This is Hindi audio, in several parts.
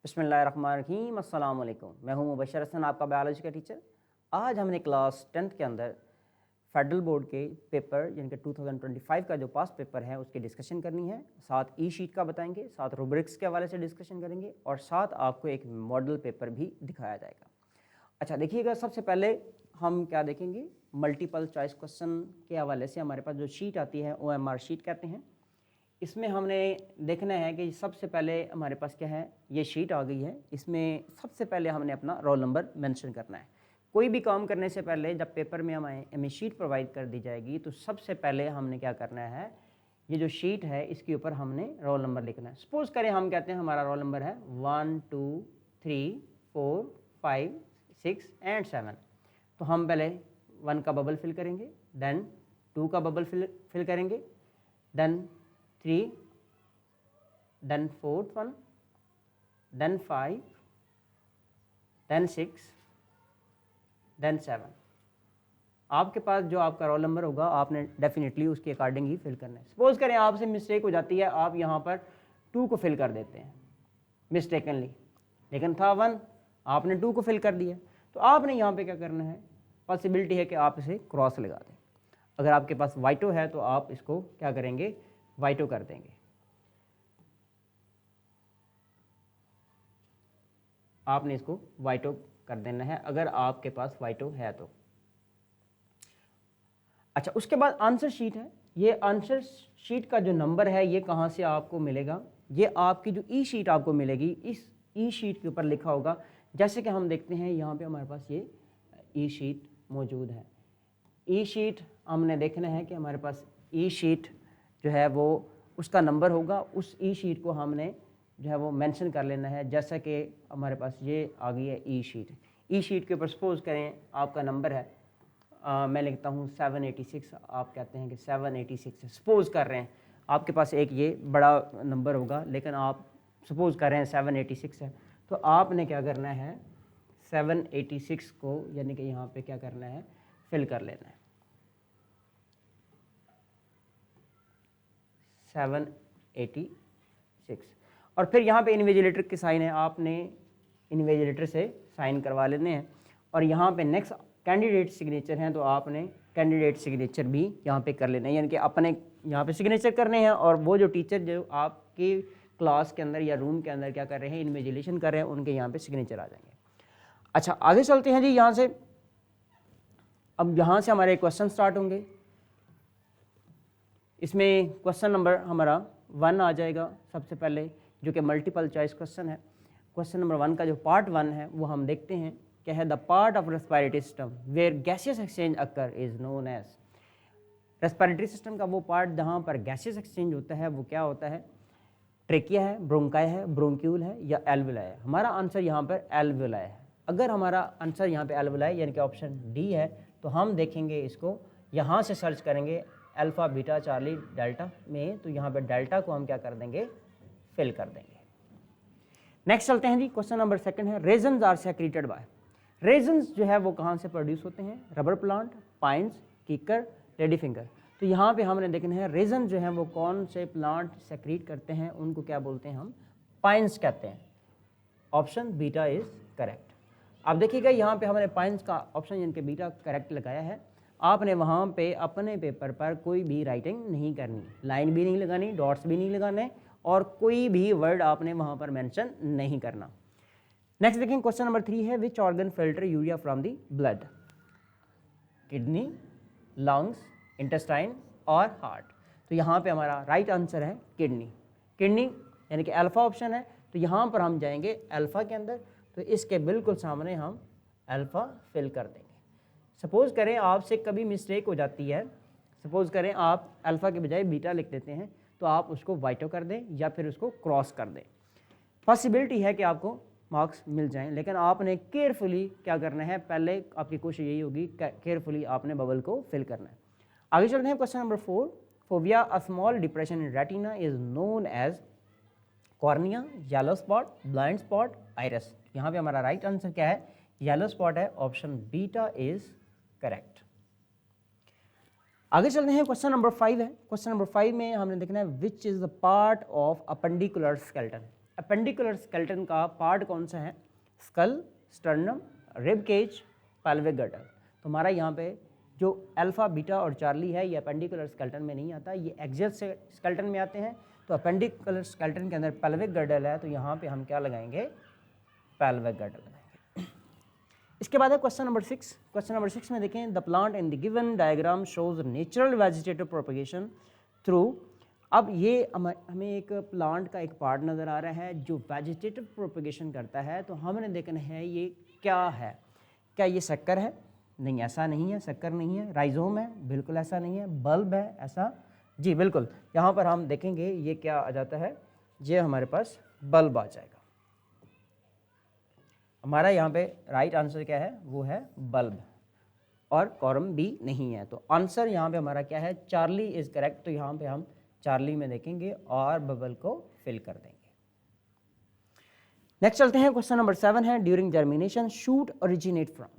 बिस्मिल्लाहिर्रहमानिर्रहीम, अस्सलाम वालेकुम। मैं हूं मुबशर हसन, आपका बायोलॉजी का टीचर। आज हमने क्लास 10th के अंदर फेडरल बोर्ड के पेपर यानी कि 2025 का जो पास पेपर है उसकी डिस्कशन करनी है। साथ ई शीट का बताएंगे, साथ रूब्रिक्स के हवाले से डिस्कशन करेंगे और साथ आपको एक मॉडल पेपर भी दिखाया जाएगा। अच्छा देखिएगा, सबसे पहले हम क्या देखेंगे, मल्टीपल चॉइस क्वेश्चन के हवाले से हमारे पास जो शीट आती है OMR शीट कहते हैं। इसमें हमने देखना है कि सबसे पहले हमारे पास क्या है, ये शीट आ गई है। इसमें सबसे पहले हमने अपना रोल नंबर मेंशन करना है। कोई भी काम करने से पहले जब पेपर में हमें शीट प्रोवाइड कर दी जाएगी तो सबसे पहले हमने क्या करना है, ये जो शीट है इसके ऊपर हमने रोल नंबर लिखना है। सपोज करें हम कहते हैं हमारा रोल नंबर है 1 2 3 4 5 6 एंड 7। तो हम पहले 1 का बबल फिल करेंगे, देन 2 का बबल फिल करेंगे, then 3, then 4th one, then 5, then 6, then 7। आपके पास जो आपका रोल नंबर होगा आपने डेफिनेटली उसके अकॉर्डिंग ही फिल करना है। सपोज करें आपसे मिस्टेक हो जाती है, आप यहाँ पर 2 को फिल कर देते हैं मिस्टेकनली, लेकिन था 1, आपने 2 को फिल कर दिया। तो आपने यहाँ पे क्या करना है, पॉसिबिलिटी है कि आप इसे क्रॉस लगा दें। अगर आपके पास वाइटो है तो आप इसको क्या करेंगे, वाइटो कर देंगे। आपने इसको वाइटो कर देना है अगर आपके पास वाइटो है तो। अच्छा, उसके बाद आंसर शीट है। ये आंसर शीट का जो नंबर है ये कहाँ से आपको मिलेगा, ये आपकी जो ई शीट आपको मिलेगी, इस ई शीट के ऊपर लिखा होगा। जैसे कि हम देखते हैं यहाँ पे हमारे पास ये ई शीट मौजूद है। ई शीट हमने देखना है कि हमारे पास ई शीट जो है वो उसका नंबर होगा, उस ई शीट को हमने जो है वो मेंशन कर लेना है। जैसा कि हमारे पास ये आ गई है ई शीट। ई शीट के ऊपर सपोज करें आपका नंबर है, मैं लिखता हूँ 786, आप कहते हैं कि 786 है। सपोज कर रहे हैं आपके पास एक ये बड़ा नंबर होगा, लेकिन आप सपोज कर रहे हैं 786 है। तो आपने क्या करना है, 786 को यानी कि यहाँ पे क्या करना है, फिल कर लेना है 786। और फिर यहाँ पे इन्विजिलेटर की साइन है, आपने इन्विजिलेटर से साइन करवा लेने हैं। और यहाँ पे नेक्स्ट कैंडिडेट सिग्नेचर हैं, तो आपने कैंडिडेट सिग्नेचर भी यहाँ पे कर लेना है, यानी कि अपने यहाँ पे सिग्नेचर करने हैं। और वो जो टीचर जो आपकी क्लास के अंदर या रूम के अंदर क्या कर रहे हैं, इन्विजिलेशन कर रहे हैं, उनके यहाँ पे सिग्नेचर आ जाएंगे। अच्छा आगे चलते हैं जी यहाँ से। अब यहाँ से हमारे क्वेश्चन स्टार्ट होंगे। इसमें क्वेश्चन नंबर हमारा 1 आ जाएगा सबसे पहले, जो कि मल्टीपल चॉइस क्वेश्चन है। क्वेश्चन नंबर 1 का जो पार्ट 1 है वो हम देखते हैं क्या है, the part of respiratory system where gaseous exchange occur is known as. Respiratory system का वो पार्ट जहाँ पर गैसियस एक्सचेंज होता है वो क्या होता है, ट्रेकिया है, ब्रोंकाई है, ब्रोंक्यूल है या एल्वुलाई है। हमारा आंसर यहाँ पर एल्वुलाई है। अगर हमारा आंसर यहाँ पे एल्वुलाई यानी कि ऑप्शन डी है तो हम देखेंगे इसको, यहाँ से सर्च करेंगे अल्फ़ा बीटा चार्ली डेल्टा में, तो यहाँ पे डेल्टा को हम क्या कर देंगे, फिल कर देंगे। नेक्स्ट चलते हैं जी, क्वेश्चन नंबर 2 है, resins are secreted by. Resins जो है वो कहाँ से प्रोड्यूस होते हैं, रबर प्लांट, पाइन्स, कीकर, लेडी फिंगर। तो यहाँ पे हमने देखना है रेजन जो है वो कौन से प्लांट सेक्रीट करते हैं, उनको क्या बोलते हैं हम, पाइन्स कहते हैं। Option beta is correct. आप देखिएगा यहाँ पे हमने पाइन्स का ऑप्शन यानी कि बीटा करेक्ट लगाया है। आपने वहाँ पे अपने पेपर पर कोई भी राइटिंग नहीं करनी, लाइन भी नहीं लगानी, डॉट्स भी नहीं लगाने और कोई भी वर्ड आपने वहाँ पर मेंशन नहीं करना। नेक्स्ट देखें, क्वेश्चन नंबर 3 है, which organ filter urea from the blood, kidney, lungs, intestine और हार्ट। तो यहाँ पे हमारा राइट आंसर है किडनी। किडनी यानी कि अल्फ़ा ऑप्शन है, तो यहाँ पर हम जाएंगे अल्फ़ा के अंदर, तो इसके बिल्कुल सामने हम अल्फ़ा फिल कर देंगे। सपोज़ करें आपसे कभी मिस्टेक हो जाती है, सपोज़ करें आप अल्फ़ा के बजाय बीटा लिख देते हैं, तो आप उसको वाइटो कर दें या फिर उसको क्रॉस कर दें। पॉसिबिलिटी है कि आपको मार्क्स मिल जाएं, लेकिन आपने केयरफुली क्या करना है, पहले आपकी कोशिश यही होगी केयरफुली आपने बबल को फिल करना है। आगे चलते हैं, question number 4, fovea a small depression in retina is known as cornea, yellow spot, blind spot, iris. यहाँ पे हमारा राइट आंसर क्या है, येलो स्पॉट है, ऑप्शन बीटा इज करेक्ट। आगे चलते हैं, क्वेश्चन नंबर 5 है। क्वेश्चन नंबर 5 में हमने देखना है which is the part of appendicular skeleton. Appendicular skeleton का पार्ट कौन सा है? Skull, sternum, rib cage, pelvic girdle. तो हमारा यहाँ पे जो अल्फा, बीटा और चार्ली है ये अपेंडिकुलर स्केलेटन में नहीं आता, ये एक्सियल स्केलेटन में आते हैं। तो अपेंडिकुलर स्केलेटन के अंदर पेल्विक गर्डल है, तो यहाँ पे हम क्या लगाएंगे? पेल्विक गर्डल लगाएंगे। इसके बाद है क्वेश्चन नंबर 6। क्वेश्चन नंबर 6 में देखें, the plant in the given diagram shows natural vegetative propagation through. अब ये हमें एक प्लांट का एक पार्ट नज़र आ रहा है जो वेजिटेटिव प्रोपगेशन करता है। तो हमने देखना है ये क्या है। क्या ये शक्कर है? नहीं, ऐसा नहीं है, शक्कर नहीं है। राइजोम है? बिल्कुल ऐसा नहीं है। बल्ब है? ऐसा जी बिल्कुल। यहाँ पर हम देखेंगे ये क्या आ जाता है, ये हमारे पास बल्ब आ जाएगा। हमारा यहाँ पे राइट आंसर क्या है? वो है बल्ब, और कॉलम बी नहीं है। तो आंसर यहाँ पे हमारा क्या है? Charlie is correct. तो यहाँ पे हम चार्ली में देखेंगे और बबल को फिल कर देंगे। नेक्स्ट चलते हैं, क्वेश्चन नंबर 7 है, during germination shoot originate from.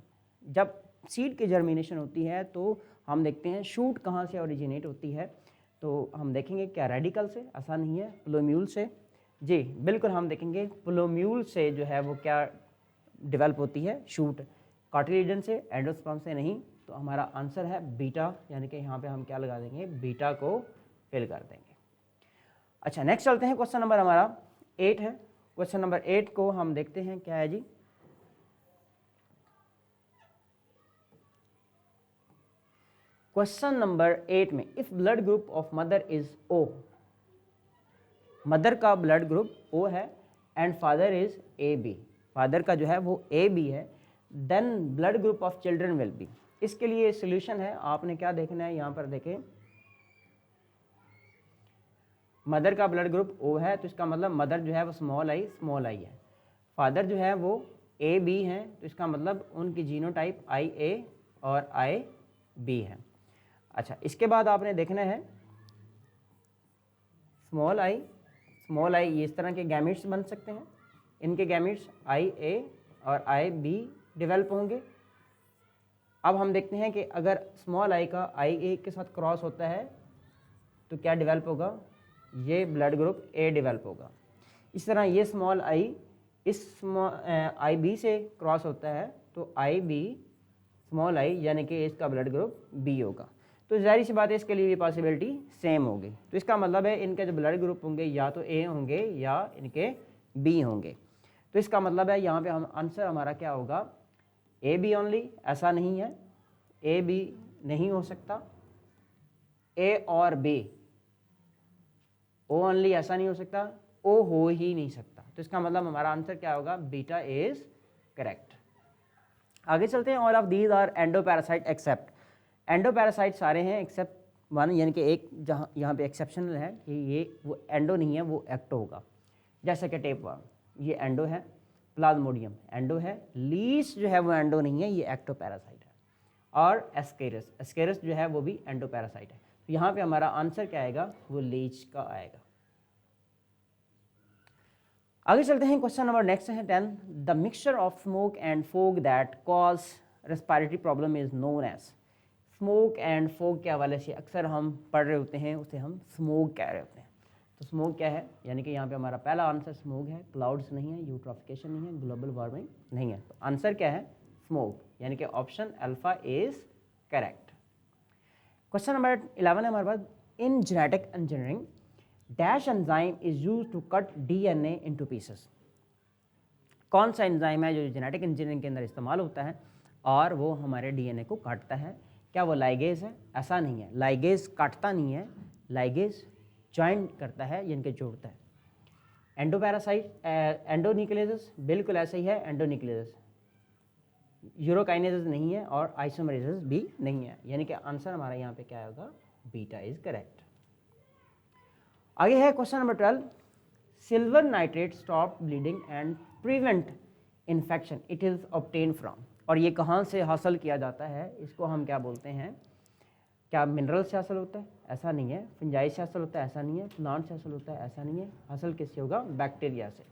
जब सीड की जर्मिनेशन होती है तो हम देखते हैं शूट कहाँ से ओरिजिनेट होती है। तो हम देखेंगे क्या रेडिकल से? ऐसा नहीं है। प्लोम्यूल से? जी बिल्कुल, हम देखेंगे प्लोम्यूल से जो है वो क्या डेवलप होती है? शूट। कार्टिलेडन से, एंडोस्पर्म से नहीं। तो हमारा आंसर है बीटा, यानी कि यहाँ पे हम क्या लगा देंगे? बीटा को फिल कर देंगे। अच्छा, नेक्स्ट चलते हैं, क्वेश्चन नंबर हमारा 8 है। क्वेश्चन नंबर 8 को हम देखते हैं क्या है जी। क्वेश्चन नंबर 8 में, if blood group of mother is O, mother का ब्लड ग्रुप O है and father is AB, father का जो है वो AB है, then blood group of children will be. इसके लिए सोल्यूशन है, आपने क्या देखना है, यहाँ पर देखें मदर का ब्लड ग्रुप O है, तो इसका मतलब मदर जो है वो स्मॉल आई है। फादर जो है वो AB है, तो इसका मतलब उनकी जीनोटाइप IA और IB है। अच्छा, इसके बाद आपने देखना है स्मॉल आई ये इस तरह के गैमेट्स बन सकते हैं। इनके गैमेट्स IA और IB डेवलप होंगे। अब हम देखते हैं कि अगर स्मॉल आई का IA के साथ क्रॉस होता है तो क्या डेवलप होगा? ये ब्लड ग्रुप A डेवलप होगा। इस तरह ये स्मॉल आई इस IB से क्रॉस होता है तो IB स्मॉल आई यानी कि इसका ब्लड ग्रुप B होगा। तो जाहिर सी बात है इसके लिए भी पॉसिबिलिटी सेम होगी। तो इसका मतलब है इनके जो ब्लड ग्रुप होंगे या तो A होंगे या इनके B होंगे। तो इसका मतलब है यहाँ पे हम आंसर हमारा क्या होगा? AB ओनली, ऐसा नहीं है, AB नहीं हो सकता, A और B, O ओनली ऐसा नहीं हो सकता, O हो ही नहीं सकता। तो इसका मतलब हमारा आंसर क्या होगा? Beta is correct. आगे चलते हैं, all of these are endoparasite except. Endoparasite सारे हैं एक्सेप्ट वन, यानी कि एक जहाँ यहाँ पे एक्सेप्शनल है कि ये वो एंडो नहीं है, वो एक्टो होगा। जैसे कि टेपवर्म, ये एंडो है। प्लाज्मोडियम एंडो है। लीच जो है वो एंडो नहीं है, ये एक्टोपैरासाइट है। और एस्केरस जो है वो भी एंडोपैरासाइट है। तो यहाँ पे हमारा आंसर क्या आएगा? वो लीच का आएगा। आगे चलते हैं, क्वेश्चन नंबर नेक्स्ट है 10, the mixture of smoke and fog that cause respiratory problem is known as. Smoke and fog के हवाले से अक्सर हम पढ़ रहे होते हैं, उसे हम स्मोक कह रहे होते हैं। तो स्मोक क्या है? यानी कि यहाँ पे हमारा पहला आंसर स्मोक है, क्लाउड्स नहीं है, यूट्रोफिकेशन नहीं है, ग्लोबल वार्मिंग नहीं है। तो आंसर क्या है? स्मोक, यानी कि option alpha is correct. Question number 11 है हमारे पास, इन genetic engineering dash enzyme is use to cut DNA into pieces. कौन सा एंजाइम है जो जेनेटिक इंजीनियरिंग के अंदर इस्तेमाल होता है और वो हमारे DNA को काटता है? क्या वो लाइगेज है? ऐसा नहीं है, लाइगेज काटता नहीं है, लाइगेज जॉइंट करता है, यानी कि जोड़ता है। एंडोपैरासाइट एंडोन्यूक्लियस बिल्कुल ऐसा ही है, एंडोन्यूक्लियस। यूरोकाइनेज नहीं है और आइसोमरेज भी नहीं है, यानी कि आंसर हमारा यहाँ पे क्या होगा? Beta is correct. आगे है question number 12, silver nitrate stop bleeding and prevent infection, it is obtain from. और ये कहाँ से हासिल किया जाता है? इसको हम क्या बोलते हैं? क्या मिनरल से हासिल होता है? ऐसा नहीं है। फंजाई से हासिल होता है? ऐसा नहीं है। प्लांट से हासिल होता है? ऐसा नहीं है। हासिल किससे होगा? बैक्टीरिया से।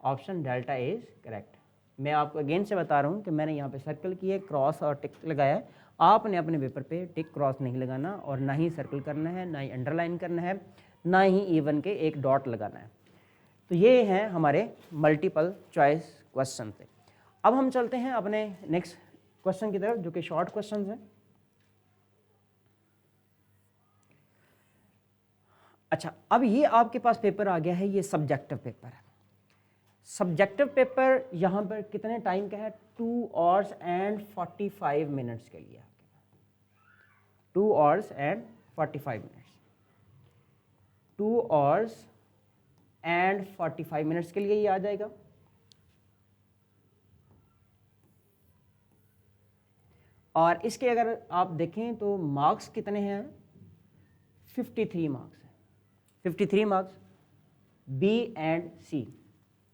Option delta is correct. मैं आपको अगेन से बता रहा हूँ कि मैंने यहाँ पे सर्कल किए, क्रॉस और टिक लगाया है। आपने अपने पेपर पे टिक क्रॉस नहीं लगाना और ना ही सर्कल करना है, ना ही अंडरलाइन करना है, ना ही इवन के एक डॉट लगाना है। तो ये हैं हमारे मल्टीपल चॉइस क्वेश्चन थे। अब हम चलते हैं अपने नेक्स्ट क्वेश्चन की तरफ जो कि शॉर्ट क्वेश्चन हैं। अच्छा, अब ये आपके पास पेपर आ गया है, ये सब्जेक्टिव पेपर है। सब्जेक्टिव पेपर यहाँ पर कितने टाइम का है? 2 hours and 45 minutes के लिए आपके पास 2 hours and 45 minutes 2 hours and 45 minutes के लिए ये आ जाएगा। और इसके अगर आप देखें तो मार्क्स कितने हैं? 53 मार्क्स हैं। 53 मार्क्स बी एंड सी,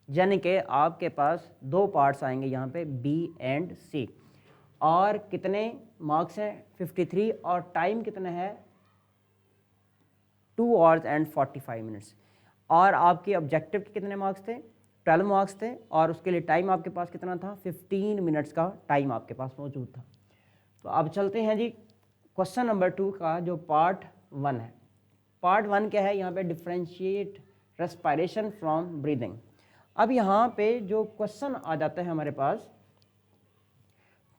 यानी कि आपके पास 2 पार्ट्स आएंगे यहाँ पे बी एंड सी। और कितने मार्क्स हैं? 53। और टाइम कितना है? 2 hours and 45 minutes। और आपके ऑब्जेक्टिव के कितने मार्क्स थे? 12 मार्क्स थे। और उसके लिए टाइम आपके पास कितना था? 15 मिनट्स का टाइम आपके पास मौजूद था। तो अब चलते हैं जी क्वेश्चन नंबर 2 का जो पार्ट 1 है। पार्ट 1 क्या है? यहाँ पे डिफरेंशिएट रेस्पिरेशन फ्रॉम ब्रीदिंग। अब यहाँ पे जो क्वेश्चन आ जाता है हमारे पास,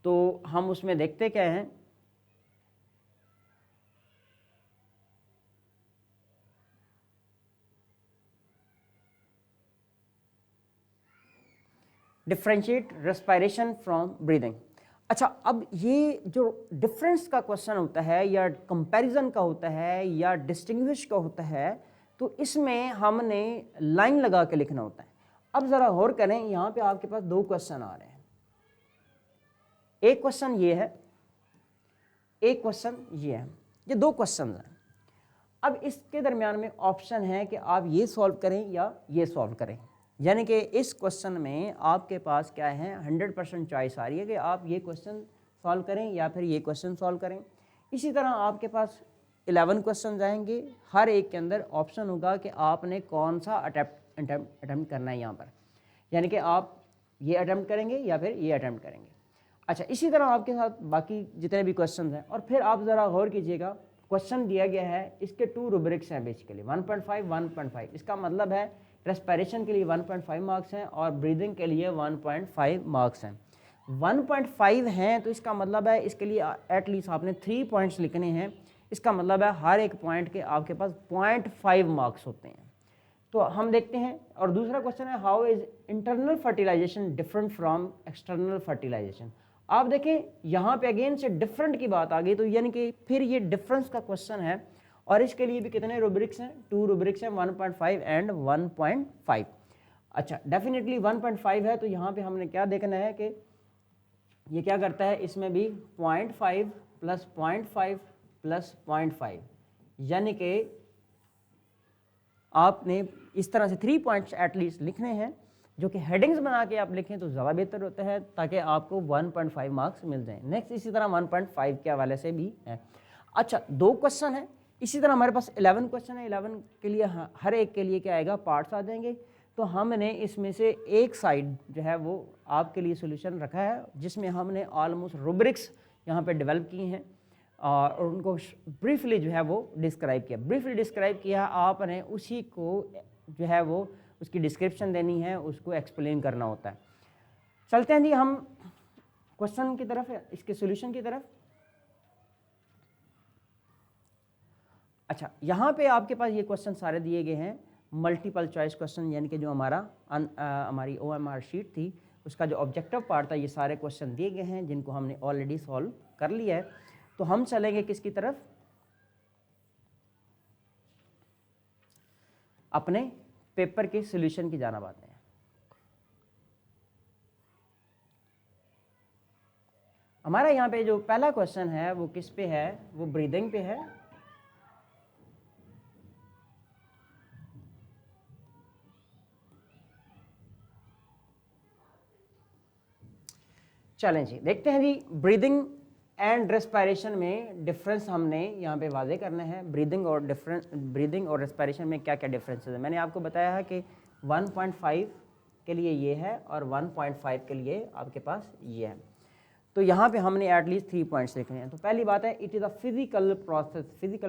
तो हम उसमें देखते क्या हैं? Differentiate respiration from breathing. अच्छा, अब ये जो डिफरेंस का क्वेश्चन होता है या कंपैरिजन का होता है या डिस्टिंग्विश का होता है, तो इसमें हमने लाइन लगा के लिखना होता है। अब ज़रा गौर करें, यहाँ पे आपके पास 2 क्वेश्चन आ रहे हैं। एक क्वेश्चन ये है, एक क्वेश्चन ये है, ये 2 क्वेश्चन हैं। अब इसके दरमियान में ऑप्शन है कि आप ये सॉल्व करें या ये सॉल्व करें, यानी कि इस क्वेश्चन में आपके पास क्या है? 100% चॉइस आ रही है कि आप ये क्वेश्चन सॉल्व करें या फिर ये क्वेश्चन सॉल्व करें। इसी तरह आपके पास 11 क्वेश्चन आएंगे, हर एक के अंदर ऑप्शन होगा कि आपने कौन सा अटैम्प्ट करना है यहाँ पर, यानी कि आप ये अटैम्प्ट करेंगे या फिर ये अटैम्प्ट करेंगे। अच्छा, इसी तरह आपके साथ बाकी जितने भी क्वेश्चन हैं। और फिर आप ज़रा गौर कीजिएगा, क्वेश्चन दिया गया है, इसके 2 रूब्रिक्स हैं बेसिकली, 1.5 1.5। इसका मतलब है रेस्पिरेशन के लिए 1.5 मार्क्स हैं और ब्रीदिंग के लिए 1.5 मार्क्स हैं। 1.5 हैं तो इसका मतलब है इसके लिए एटलीस्ट आपने 3 पॉइंट्स लिखने हैं। इसका मतलब है हर एक पॉइंट के आपके पास 0.5 मार्क्स होते हैं। तो हम देखते हैं। और दूसरा क्वेश्चन है, how is internal fertilization different from external fertilization. आप देखें यहाँ पे अगेन से डिफरेंट की बात आ गई, तो यानी कि फिर ये डिफरेंस का क्वेश्चन है। और इसके लिए भी कितने रूब्रिक्स हैं? 2 रूब्रिक्स हैं, 1.5 एंड 1.5। अच्छा, डेफिनेटली 1.5 है, तो यहाँ पे हमने क्या देखना है कि ये क्या करता है, इसमें भी 0.5 प्लस 0.5 प्लस 0.5, यानी कि आपने इस तरह से 3 पॉइंट्स एटलीस्ट लिखने हैं, जो कि हेडिंग्स बना के आप लिखें तो ज़्यादा बेहतर होता है, ताकि आपको 1.5 मार्क्स मिल जाएं। नेक्स्ट इसी तरह 1.5 के हवाले से भी है। अच्छा, 2 क्वेश्चन है। इसी तरह हमारे पास 11 क्वेश्चन है। 11 के लिए हर एक के लिए क्या आएगा? पार्ट्स आ जाएंगे। तो हमने इसमें से एक साइड जो है वो आपके लिए सोल्यूशन रखा है, जिसमें हमने ऑलमोस्ट रूब्रिक्स यहाँ पे डेवलप किए हैं और उनको ब्रीफली जो है वो डिस्क्राइब किया। ब्रीफली डिस्क्राइब किया, आपने उसी को जो है वो उसकी डिस्क्रिप्शन देनी है, उसको एक्सप्लेन करना होता है। चलते हैं जी हम क्वेश्चन की तरफ, इसके सोल्यूशन की तरफ। अच्छा, यहाँ पे आपके पास ये क्वेश्चन सारे दिए गए हैं, मल्टीपल चॉइस क्वेश्चन, यानी कि जो हमारी OMR शीट थी उसका जो ऑब्जेक्टिव पार्ट था, ये सारे क्वेश्चन दिए गए हैं जिनको हमने ऑलरेडी सॉल्व कर लिया है। तो हम चलेंगे किसकी तरफ? अपने पेपर के सॉल्यूशन की जानिब आते हैं। हमारा यहाँ पे जो पहला क्वेश्चन है वो किस पे है? वो ब्रीदिंग पे है। चलें जी, देखते हैं जी ब्रीदिंग एंड रेस्पिरेशन में डिफरेंस हमने यहाँ पे वाजे करना है। ब्रीदिंग और रेस्पिरेशन में क्या क्या डिफरेंसेस है। मैंने आपको बताया है कि 1.5 के लिए ये है और 1.5 के लिए आपके पास ये है। तो यहाँ पे हमने एटलीस्ट 3 पॉइंट्स लिखने हैं। तो पहली बात है, it is a physical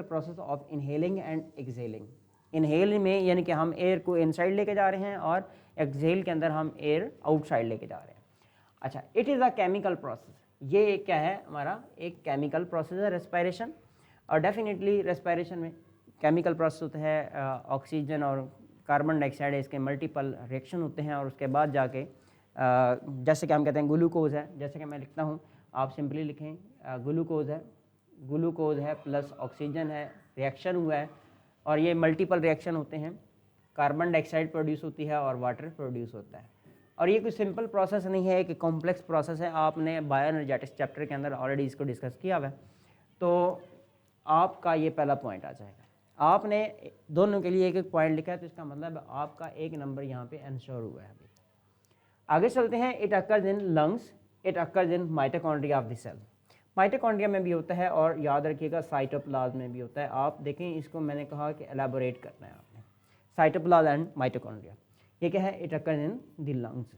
process of inhaling and exhaling. Inhale में यानी कि हम एयर को इनसाइड लेके जा रहे हैं और एक्सहेल के अंदर हम एयर आउटसाइड लेके जा रहे हैं। अच्छा, it is a chemical process, ये क्या है हमारा एक केमिकल प्रोसेस है रेस्पिरेशन। और डेफिनेटली रेस्पिरेशन में केमिकल प्रोसेस होता है, ऑक्सीजन और कार्बन डाइऑक्साइड इसके मल्टीपल रिएक्शन होते हैं और उसके बाद जाके जैसे कि हम कहते हैं ग्लूकोज है, जैसे कि मैं लिखता हूँ, आप सिंपली लिखें ग्लूकोज है प्लस ऑक्सीजन है, रिएक्शन हुआ है और ये मल्टीपल रिएक्शन होते हैं, कार्बन डाइऑक्साइड प्रोड्यूस होती है और वाटर प्रोड्यूस होता है। और ये कोई सिंपल प्रोसेस नहीं है, एक कॉम्प्लेक्स प्रोसेस है, आपने बायो एनर्जेटिक्स चैप्टर के अंदर ऑलरेडी इसको डिस्कस किया हुआ है। तो आपका ये पहला पॉइंट आ जाएगा। आपने दोनों के लिए एक एक पॉइंट लिखा है, तो इसका मतलब आपका एक नंबर यहाँ पे इंश्योर हुआ है। अभी आगे चलते हैं। It occurs in lungs, it occurs in mitochondria of the cell. Mitochondria में भी होता है और याद रखिएगा साइटोप्लाज्म में भी होता है। आप देखें, इसको मैंने कहा कि एलाबोरेट करना है आपने, साइटोप्लाज्म एंड माइटोकॉन्ड्रिया। ये क्या है? It occurs in the lungs.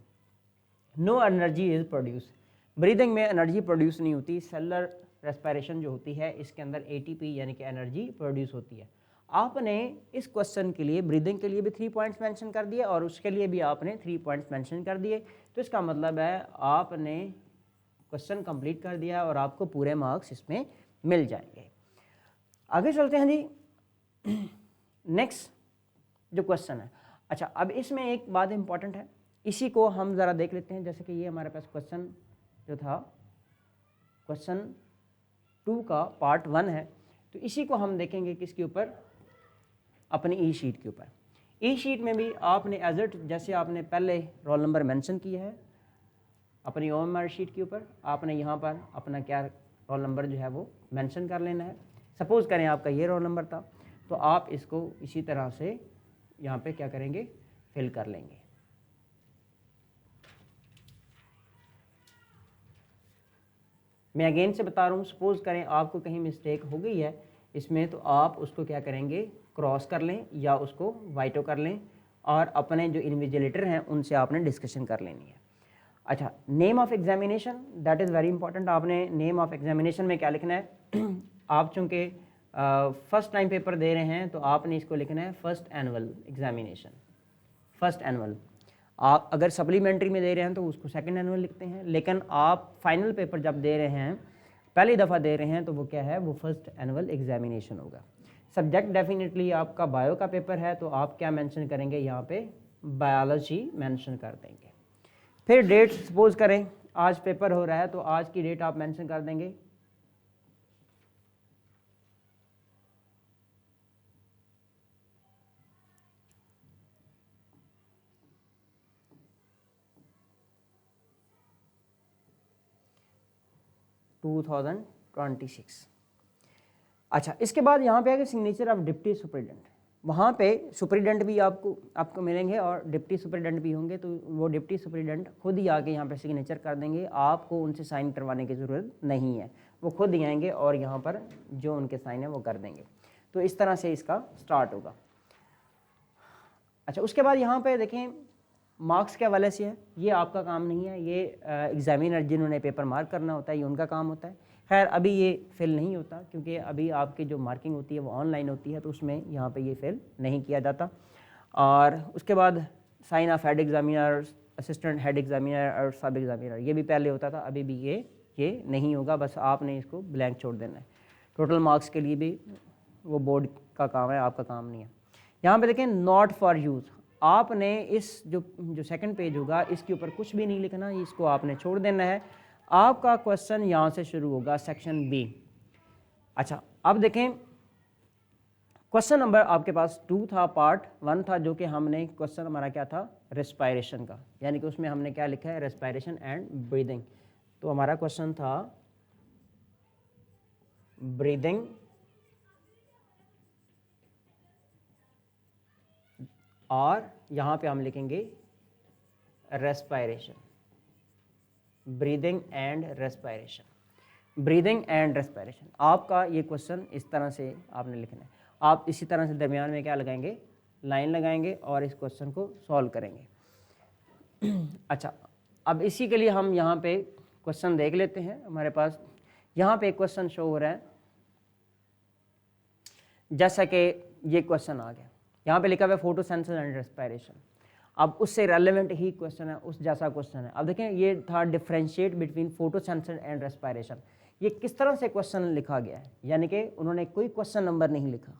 No energy is produce, ब्रीदिंग में एनर्जी प्रोड्यूस नहीं होती। सेलुलर रेस्पिरेशन जो होती है इसके अंदर एटीपी यानी कि एनर्जी प्रोड्यूस होती है। आपने इस क्वेश्चन के लिए ब्रीदिंग के लिए भी 3 पॉइंट्स मेंशन कर दिए और उसके लिए भी आपने 3 पॉइंट्स मेंशन कर दिए। तो इसका मतलब है आपने क्वेश्चन कंप्लीट कर दिया और आपको पूरे मार्क्स इसमें मिल जाएंगे। आगे चलते हैं जी, नेक्स्ट जो क्वेश्चन है। अच्छा, अब इसमें एक बात इंपॉर्टेंट है, इसी को हम ज़रा देख लेते हैं। जैसे कि ये हमारे पास क्वेश्चन जो था, क्वेश्चन 2 का पार्ट 1 है, तो इसी को हम देखेंगे किसके ऊपर? अपनी ई शीट के ऊपर। ई शीट में भी आपने एज इट जैसे आपने पहले रोल नंबर मेंशन किया है अपनी ओएमआर शीट के ऊपर, आपने यहाँ पर अपना क्या रोल नंबर जो है वो मेंशन कर लेना है। सपोज़ करें आपका ये रोल नंबर था, तो आप इसको इसी तरह से यहाँ पे क्या करेंगे? फिल कर लेंगे। मैं अगेन से बता रहा हूँ, सपोज़ करें आपको कहीं मिस्टेक हो गई है इसमें, तो आप उसको क्या करेंगे? क्रॉस कर लें या उसको वाइटो कर लें और अपने जो इन्विजिलेटर हैं उनसे आपने डिस्कशन कर लेनी है। अच्छा, name of examination, that is very important. आपने नेम ऑफ एग्जामिनेशन में क्या लिखना है? आप चूँकि फर्स्ट टाइम पेपर दे रहे हैं तो आपने इसको लिखना है first annual examination, first annual. आप अगर सप्लीमेंट्री में दे रहे हैं तो उसको सेकंड एनुअल लिखते हैं, लेकिन आप फाइनल पेपर जब दे रहे हैं, पहली दफ़ा दे रहे हैं, तो वो क्या है? वो फर्स्ट एनुअल एग्जामिनेशन होगा। सब्जेक्ट डेफिनेटली आपका बायो का पेपर है, तो आप क्या मेंशन करेंगे? यहाँ पे बायोलॉजी मेंशन कर देंगे। फिर डेट, सपोज करें आज पेपर हो रहा है तो आज की डेट आप मेंशन कर देंगे। अच्छा, इसके बाद यहाँ पे है सिग्नेचर ऑफ डिप्टी सुपरिटेंडेंट। वहाँ पे सुपरिटेंडेंट भी आपको मिलेंगे और डिप्टी सुपरिटेंडेंट भी होंगे, तो वो डिप्टी सुपरिटेंडेंट खुद ही आके यहाँ पे सिग्नेचर कर देंगे। आपको उनसे साइन करवाने की ज़रूरत नहीं है, वो खुद ही आएंगे और यहाँ पर जो उनके साइन है वो कर देंगे। तो इस तरह से इसका स्टार्ट होगा। अच्छा, उसके बाद यहाँ पे देखें मार्क्स के हवाले से है, ये आपका काम नहीं है, ये एग्जामिनर जिन्होंने पेपर मार्क करना होता है ये उनका काम होता है। खैर अभी ये फिल नहीं होता क्योंकि अभी आपकी जो मार्किंग होती है वो ऑनलाइन होती है, तो उसमें यहाँ पे ये फिल नहीं किया जाता। और उसके बाद sign of head examiner, assistant head examiner और सब एग्जामिनर, ये भी पहले होता था, अभी भी ये नहीं होगा। बस आपने इसको ब्लैंक छोड़ देना है। टोटल मार्क्स के लिए भी वो बोर्ड का काम है, आपका काम नहीं है। यहाँ पे देखें नॉट फॉर यूज़, आपने इस जो सेकंड पेज होगा इसके ऊपर कुछ भी नहीं लिखना, इसको आपने छोड़ देना है। आपका क्वेश्चन यहाँ से शुरू होगा, सेक्शन बी। अच्छा, अब देखें क्वेश्चन नंबर आपके पास 2 था, पार्ट 1 था, जो कि हमने क्वेश्चन हमारा क्या था? रेस्पिरेशन का, यानी कि उसमें हमने क्या लिखा है? Respiration and breathing. तो हमारा क्वेश्चन था ब्रीदिंग और यहाँ पे हम लिखेंगे respiration, breathing and respiration, breathing and respiration. आपका ये क्वेश्चन इस तरह से आपने लिखना है। आप इसी तरह से दरमियान में क्या लगाएंगे? लाइन लगाएंगे और इस क्वेश्चन को सॉल्व करेंगे। अच्छा, अब इसी के लिए हम यहाँ पे क्वेश्चन देख लेते हैं। हमारे पास यहाँ पे एक क्वेश्चन शो हो रहा है, जैसा कि ये क्वेश्चन आ गया। यहाँ पे लिखा हुआ है फोटोसिंथेसिस एंड रेस्पिरेशन। अब उससे रेलेवेंट ही क्वेश्चन है, उस जैसा क्वेश्चन है। अब देखें ये था differentiate between photosynthesis and respiration. ये किस तरह से क्वेश्चन लिखा गया है, यानी कि उन्होंने कोई क्वेश्चन नंबर नहीं लिखा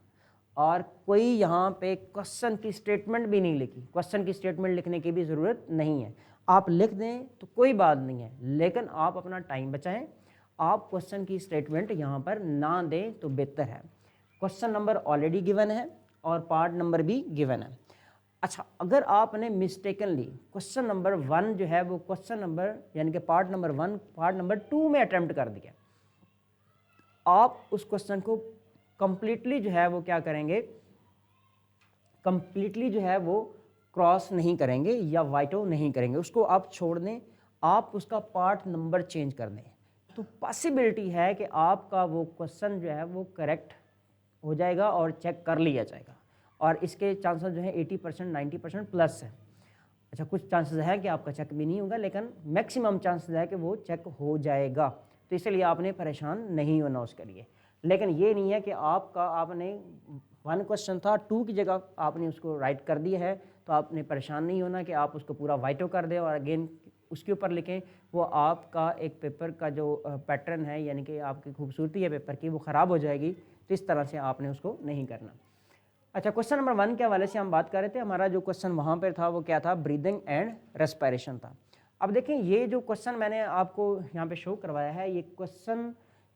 और कोई यहाँ पे क्वेश्चन की स्टेटमेंट भी नहीं लिखी। क्वेश्चन की स्टेटमेंट लिखने की भी ज़रूरत नहीं है, आप लिख दें तो कोई बात नहीं है, लेकिन आप अपना टाइम बचाएं, आप क्वेश्चन की स्टेटमेंट यहाँ पर ना दें तो बेहतर है। क्वेश्चन नंबर ऑलरेडी गिवन है और पार्ट नंबर भी गिवन है। अच्छा, अगर आपने मिस्टेकनली क्वेश्चन नंबर 1 जो है वो क्वेश्चन नंबर यानी कि पार्ट नंबर 1 पार्ट नंबर 2 में अटेम्प्ट कर दिया, आप उस क्वेश्चन को कंप्लीटली जो है वो क्या करेंगे, कंप्लीटली जो है वो क्रॉस नहीं करेंगे या वाइटो नहीं करेंगे, उसको आप छोड़ दें, आप उसका पार्ट नंबर चेंज कर दें, तो पॉसिबिलिटी है कि आपका वो क्वेश्चन जो है वो करेक्ट हो जाएगा और चेक कर लिया जाएगा, और इसके चांसेस जो है 80% 90% प्लस है। अच्छा, कुछ चांसेस है कि आपका चेक भी नहीं होगा, लेकिन मैक्सिमम चांसेस है कि वो चेक हो जाएगा, तो इसलिए आपने परेशान नहीं होना उसके लिए। लेकिन ये नहीं है कि आपने 1 क्वेश्चन था 2 की जगह आपने उसको राइट कर दिया है, तो आपने परेशान नहीं होना कि आप उसको पूरा वाइटो कर दें और अगेन उसके ऊपर लिखें। वो आपका एक पेपर का जो पैटर्न है, यानी कि आपकी खूबसूरती है पेपर की, वो ख़राब हो जाएगी, तो इस तरह से आपने उसको नहीं करना। अच्छा, क्वेश्चन नंबर 1 के हवाले से हम बात कर रहे थे। हमारा जो क्वेश्चन वहाँ पर था वो क्या था, ब्रीदिंग एंड रेस्पिरेशन था। अब देखें ये जो क्वेश्चन मैंने आपको यहाँ पे शो करवाया है, ये क्वेश्चन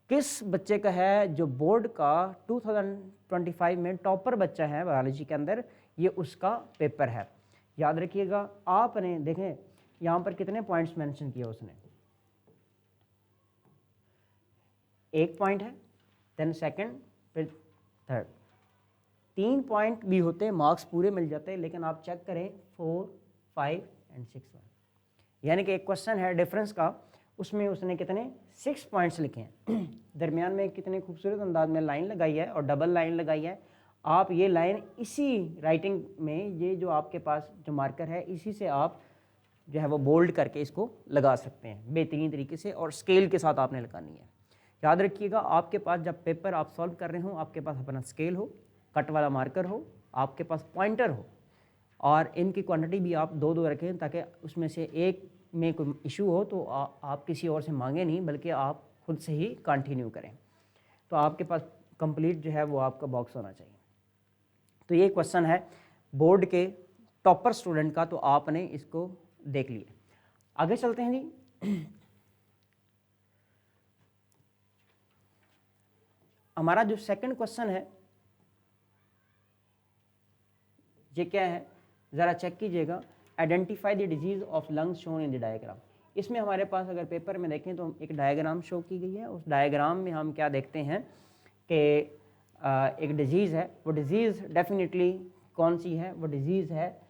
किस बच्चे का है जो बोर्ड का 2025 में टॉपर बच्चा है बायोलॉजी के अंदर, ये उसका पेपर है। याद रखिएगा, आपने देखें यहाँ पर कितने पॉइंट्स मेंशन किए उसने, 1 पॉइंट है, देन सेकंड, फिर थर्ड, 3 पॉइंट भी होते, मार्क्स पूरे मिल जाते, लेकिन आप चेक करें 4, 5 एंड 6 यानी कि एक क्वेश्चन है डिफरेंस का, उसमें उसने कितने 6 पॉइंट्स लिखे हैं। दरमियान में कितने खूबसूरत अंदाज में लाइन लगाई है और डबल लाइन लगाई है। आप ये लाइन इसी राइटिंग में, ये जो आपके पास जो मार्कर है, इसी से आप जो है वो बोल्ड करके इसको लगा सकते हैं बेहतरीन तरीके से, और स्केल के साथ आपने लगानी है। याद रखिएगा, आपके पास जब पेपर आप सॉल्व कर रहे हो, आपके पास अपना स्केल हो, कट वाला मार्कर हो, आपके पास पॉइंटर हो, और इनकी क्वांटिटी भी आप 2-2 रखें, ताकि उसमें से एक में कोई इशू हो तो आप किसी और से मांगे नहीं, बल्कि आप खुद से ही कंटिन्यू करें। तो आपके पास कंप्लीट जो है वो आपका बॉक्स होना चाहिए। तो ये क्वेश्चन है बोर्ड के टॉपर स्टूडेंट का, तो आपने इसको देख लिया। आगे चलते हैं जी। हमारा जो सेकंड क्वेश्चन है ये क्या है, ज़रा चेक कीजिएगा। Identify the disease of lungs shown in the diagram. इसमें हमारे पास अगर पेपर में देखें तो एक डायग्राम शो की गई है। उस डायग्राम में हम क्या देखते हैं कि एक डिजीज़ है, वो डिजीज़ डेफिनेटली कौन सी है, वो डिजीज़ है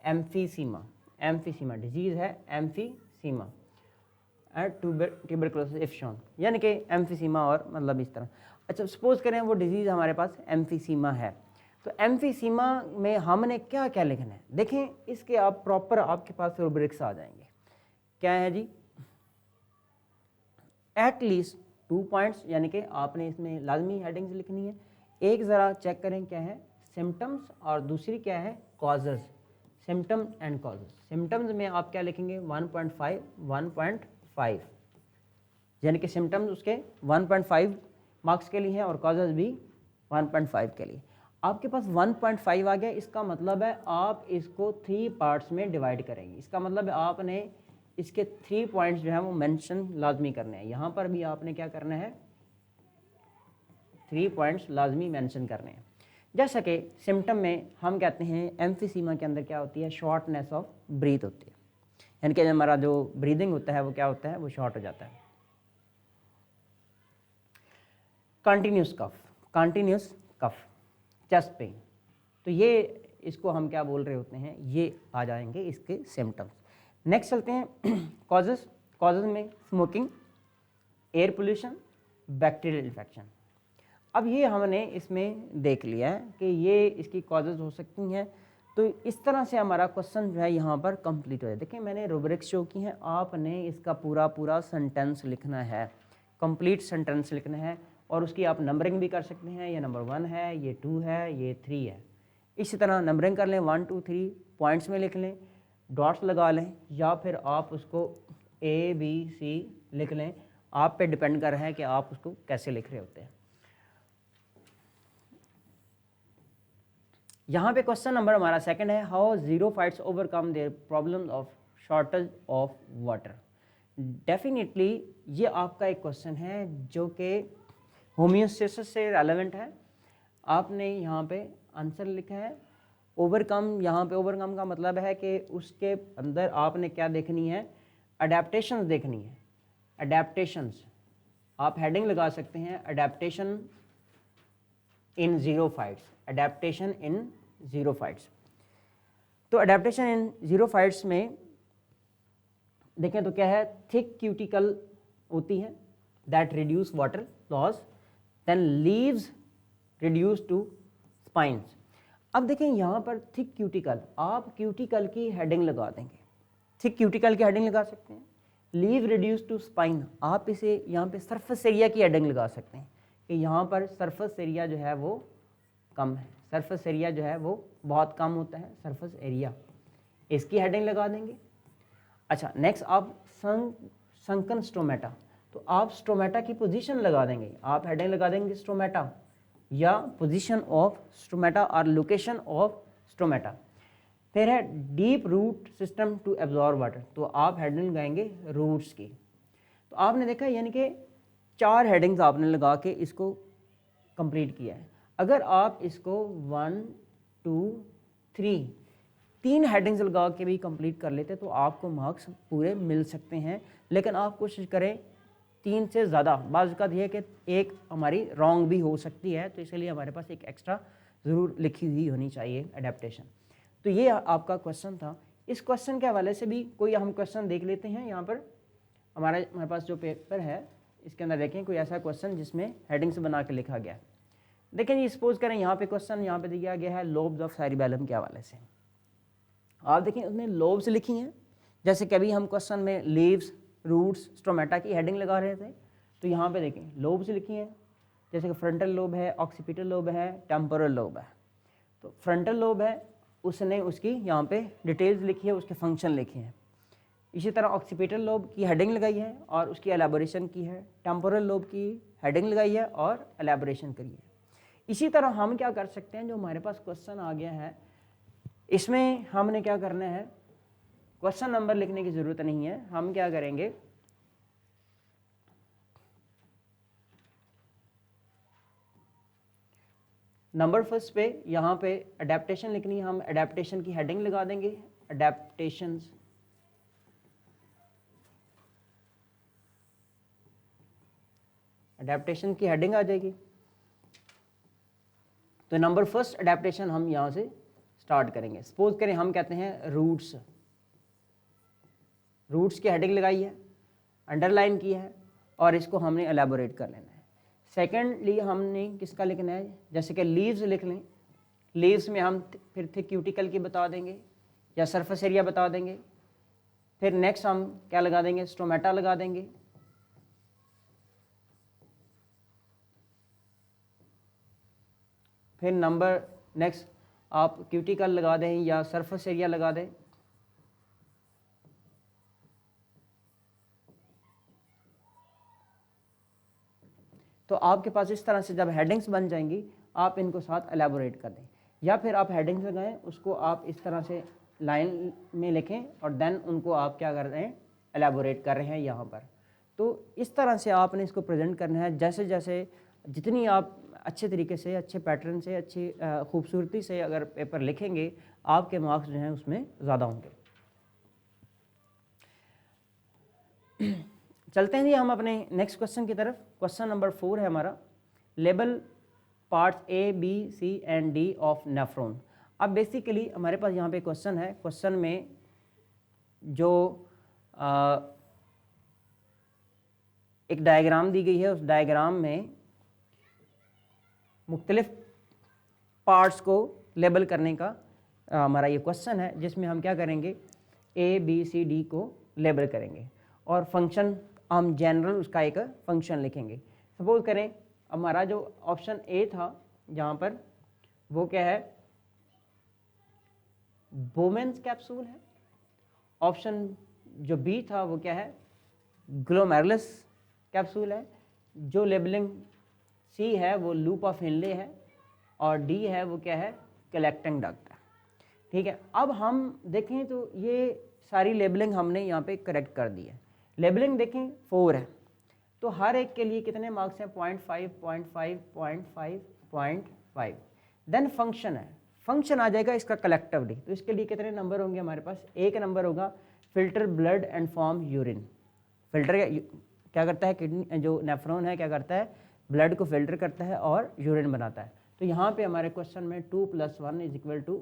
एम्फीसीमा। एम्फीसीमा डिजीज़ है, एम्फीसीमा ट्यूबरकुलोसिस इफ शोन, यानी कि एम्फीसीमा, और मतलब इस तरह। अच्छा, सपोज करें वो डिजीज़ हमारे पास एम्फीसीमा है, तो एम्फीसीमा में हमने क्या क्या लिखना है, देखें इसके आप प्रॉपर आपके पास रूब्रिक्स आ जाएंगे। क्या है जी, एटलीस्ट 2 पॉइंट्स, यानी कि आपने इसमें लाजमी हेडिंग्स लिखनी है। एक ज़रा चेक करें क्या है, सिम्टम्स, और दूसरी क्या है, causes. Symptom and causes. Symptoms में आप क्या लिखेंगे, 1.5 1.5, यानी कि सिम्टम्स उसके 1.5 मार्क्स के लिए हैं और कॉजेज़ भी 1.5 के लिए। आपके पास 1.5 आ गया, इसका मतलब है आप इसको 3 पार्ट्स में डिवाइड करेंगे। इसका मतलब है आपने इसके 3 पॉइंट्स जो है वो मेंशन लाजमी करने हैं। यहाँ पर भी आपने क्या करना है, 3 पॉइंट्स लाजमी मेंशन करने हैं। जैसा कि सिम्टम में हम कहते हैं एम्फीसीमा के अंदर क्या होती है, शॉर्टनेस ऑफ ब्रीथ होती है, यानी कि हमारा जो ब्रीदिंग होता है वो क्या होता है, वो शॉर्ट हो जाता है। कंटिन्यूस कफ, कंटिन्यूस कफ, चेस्ट पेन, तो ये इसको हम क्या बोल रहे होते हैं, ये आ जाएंगे इसके सिम्टम्स। नेक्स्ट चलते हैं कॉजेज़। कॉजेज़ में smoking, air pollution, bacterial infection. अब ये हमने इसमें देख लिया है कि ये इसकी कॉजेज़ हो सकती हैं, तो इस तरह से हमारा क्वेश्चन जो है यहाँ पर कंप्लीट हो जाए। देखिए मैंने रूब्रिक्स शो की हैं, आपने इसका पूरा सेंटेंस लिखना है, कंप्लीट सेंटेंस लिखना है, और उसकी आप नंबरिंग भी कर सकते हैं, ये नंबर 1 है, ये 2 है, ये 3 है, इसी तरह नंबरिंग कर लें, 1 2 3 पॉइंट्स में लिख लें, डॉट्स लगा लें, या फिर आप उसको ABC लिख लें। आप पे डिपेंड कर रहा है कि आप उसको कैसे लिख रहे होते हैं। यहाँ पे क्वेश्चन नंबर हमारा सेकंड है, how xerophytes overcome their problem of shortage of water. Definitely ये आपका एक क्वेश्चन है जो कि होम्योस्टेसिस से रेलेवेंट है। आपने यहाँ पे आंसर लिखा है ओवरकम। यहाँ पे ओवरकम का मतलब है कि उसके अंदर आपने क्या देखनी है, अडेप्टेशंस देखनी है। अडेप्टेशंस आप हेडिंग लगा सकते हैं, अडेप्टेशन इन ज़ीरोफाइट्स, अडेप्टेशन इन ज़ीरोफाइट्स। तो अडेप्टेशन इन ज़ीरोफाइट्स में देखें तो क्या है, थिक क्यूटिकल होती है that reduce water loss, then leaves reduce to spines. अब देखें यहाँ पर थिक क्यूटिकल, आप क्यूटिकल की हेडिंग लगा देंगे, थिक क्यूटिकल की हेडिंग लगा सकते हैं। लीव रिड्यूस टू स्पाइन, आप इसे यहाँ पे सरफेस एरिया की हेडिंग लगा सकते हैं कि यहाँ पर सरफेस एरिया जो है वो कम है, सरफेस एरिया जो है वो बहुत कम होता है, सरफेस एरिया, इसकी हेडिंग लगा देंगे। अच्छा, नेक्स्ट आप संकन स्टोमेटा, तो आप स्टोमेटा की पोजीशन लगा देंगे, आप हेडिंग लगा देंगे स्टोमेटा या पोजीशन ऑफ स्टोमेटा और लोकेशन ऑफ स्टोमेटा। फिर है deep root system to absorb water, तो आप हेडिंग लगाएंगे रूट्स की। तो आपने देखा यानी कि 4 हेडिंग्स आपने लगा के इसको कंप्लीट किया है। अगर आप इसको 1 2 3 3 हेडिंग्स लगा के भी कंप्लीट कर लेते तो आपको मार्क्स पूरे मिल सकते हैं, लेकिन आप कोशिश करें 3 से ज़्यादा। बाज़ का ये कि एक हमारी रॉन्ग भी हो सकती है, तो इसलिए हमारे पास एक एक्स्ट्रा ज़रूर लिखी हुई होनी चाहिए एडेप्टेशन। तो ये आपका क्वेश्चन था। इस क्वेश्चन के हवाले से भी कोई हम क्वेश्चन देख लेते हैं। यहाँ पर हमारे पास जो पेपर है इसके अंदर देखें कोई ऐसा क्वेश्चन जिसमें हेडिंग्स बना के लिखा गया है। देखें जी, सपोज करें यहाँ पे क्वेश्चन यहाँ पे दिया गया है लोब्स ऑफ सेरिबेलम के हवाले से। आप देखें उसने लोब्स लिखी हैं, जैसे कभी हम क्वेश्चन में लीव्स, रूट्स, स्टोमेटा की हेडिंग लगा रहे थे, तो यहाँ पे देखें लोब्स लिखी हैं, जैसे कि फ्रंटल लोब है, ऑक्सीपिटल लोब है, टेम्पोरल लोब है। तो फ्रंटल लोब है, उसने उसकी यहाँ पे डिटेल्स लिखी है, उसके फंक्शन लिखे हैं। इसी तरह ऑक्सीपिटल लोब की हेडिंग लगाई है और उसकी एलैबोरेशन की है, टेम्पोरल लोब की हेडिंग लगाई है और एलैबोरेशन करी है। इसी तरह हम क्या कर सकते हैं, जो हमारे पास क्वेश्चन आ गया है इसमें हमने क्या करना है, क्वेश्चन नंबर लिखने की ज़रूरत नहीं है। हम क्या करेंगे, नंबर फर्स्ट पे यहाँ पे अडेप्टेशन लिखनी है, हम अडेप्टेशन की हेडिंग लगा देंगे, अडेप्टेशंस। अडेप्टेशन की हेडिंग आ जाएगी। तो नंबर फर्स्ट अडेप्टेशन हम यहाँ से स्टार्ट करेंगे। सपोज करें हम कहते हैं रूट्स, रूट्स की हेडिंग लगाई है, अंडरलाइन की है और इसको हमने एलैबोरेट कर लेना है। सेकेंडली हमने किसका लिखना है, जैसे कि लीव्स लिख लें। लीव्स में हम फिर थिक क्यूटिकल की बता देंगे या सरफेस एरिया बता देंगे। फिर नेक्स्ट हम क्या लगा देंगे, स्टोमेटा लगा देंगे। फिर नंबर नेक्स्ट आप क्यूटिकल लगा दें या सरफेस एरिया लगा दें। तो आपके पास इस तरह से जब हेडिंग्स बन जाएंगी आप इनको साथ एलैबोरेट कर दें, या फिर आप हेडिंग्स लगाएं उसको आप इस तरह से लाइन में लिखें और देन उनको आप क्या कर रहे हैं, एलैबोरेट कर रहे हैं यहाँ पर। तो इस तरह से आपने इसको प्रेजेंट करना है। जैसे जैसे जितनी आप अच्छे तरीके से, अच्छे पैटर्न से, अच्छी खूबसूरती से अगर पेपर लिखेंगे आपके मार्क्स जो हैं उसमें ज़्यादा होंगे। चलते हैं जी हम अपने नेक्स्ट क्वेश्चन की तरफ। क्वेश्चन नंबर 4 है हमारा, label parts A, B, C and D of nephron. अब बेसिकली हमारे पास यहाँ पे क्वेश्चन है, क्वेश्चन में जो एक डायग्राम दी गई है, उस डायग्राम में मुख्तलिफ पार्ट्स को लेबल करने का हमारा ये क्वेश्चन है, जिसमें हम क्या करेंगे, A, B, C, D को लेबल करेंगे और फंक्शन हम जनरल उसका एक फंक्शन लिखेंगे। सपोज करें हमारा जो ऑप्शन A था जहाँ पर, वो क्या है, बोमेंस कैप्सूल है। ऑप्शन जो बी था वो क्या है, ग्लोमेरुलस कैप्सूल है। जो लेबलिंग सी है वो लूप ऑफ हिनले है, और डी है वो क्या है, कलेक्टिंग डक्ट है। ठीक है, अब हम देखें तो ये सारी लेबलिंग हमने यहाँ पे करेक्ट कर दी है। लेबलिंग देखें 4 है, तो हर एक के लिए कितने मार्क्स हैं, 0.5 0.5 0.5 0.5। देन फंक्शन है, फंक्शन आ जाएगा इसका कलेक्टिवली, तो इसके लिए कितने नंबर होंगे हमारे पास, 1 नंबर होगा filter blood and form urine. Filter क्या करता है, किडनी जो नेफ्रॉन है क्या करता है, ब्लड को फिल्टर करता है और यूरिन बनाता है। तो यहाँ पे हमारे क्वेश्चन में 2 + 1 =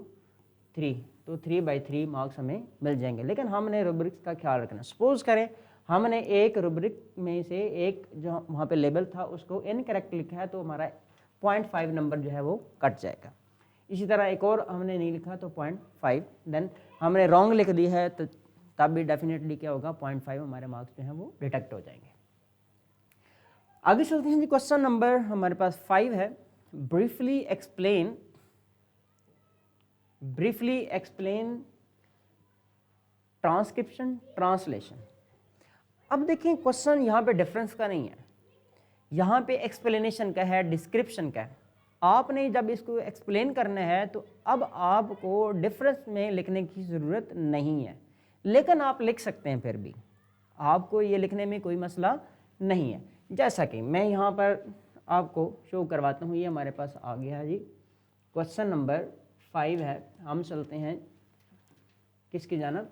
3, तो 3/3 मार्क्स हमें मिल जाएंगे। लेकिन हमने रूब्रिक्स का ख्याल रखना। सपोज करें हमने एक रूब्रिक में से एक जो वहाँ पे लेबल था उसको इनकरेक्ट लिखा है, तो हमारा 0.5 नंबर जो है वो कट जाएगा। इसी तरह एक और हमने नहीं लिखा तो 0.5, देन हमने रॉन्ग लिख दी है तो तब भी डेफिनेटली क्या होगा, 0.5 हमारे मार्क्स जो हैं वो डिटेक्ट हो जाएंगे। आगे चलते हैं जी, क्वेश्चन नंबर हमारे पास 5 है। Briefly explain transcription translation. अब देखिए क्वेश्चन यहाँ पे डिफरेंस का नहीं है, यहाँ पे एक्सप्लेनेशन का है, डिस्क्रिप्शन का है। आपने जब इसको एक्सप्लेन करना है तो अब आपको डिफरेंस में लिखने की ज़रूरत नहीं है, लेकिन आप लिख सकते हैं, फिर भी आपको ये लिखने में कोई मसला नहीं है। जैसा कि मैं यहाँ पर आपको शो करवाता हूँ, ये हमारे पास आ गया है जी, क्वेश्चन नंबर 5 है। हम चलते हैं किसकी जानब,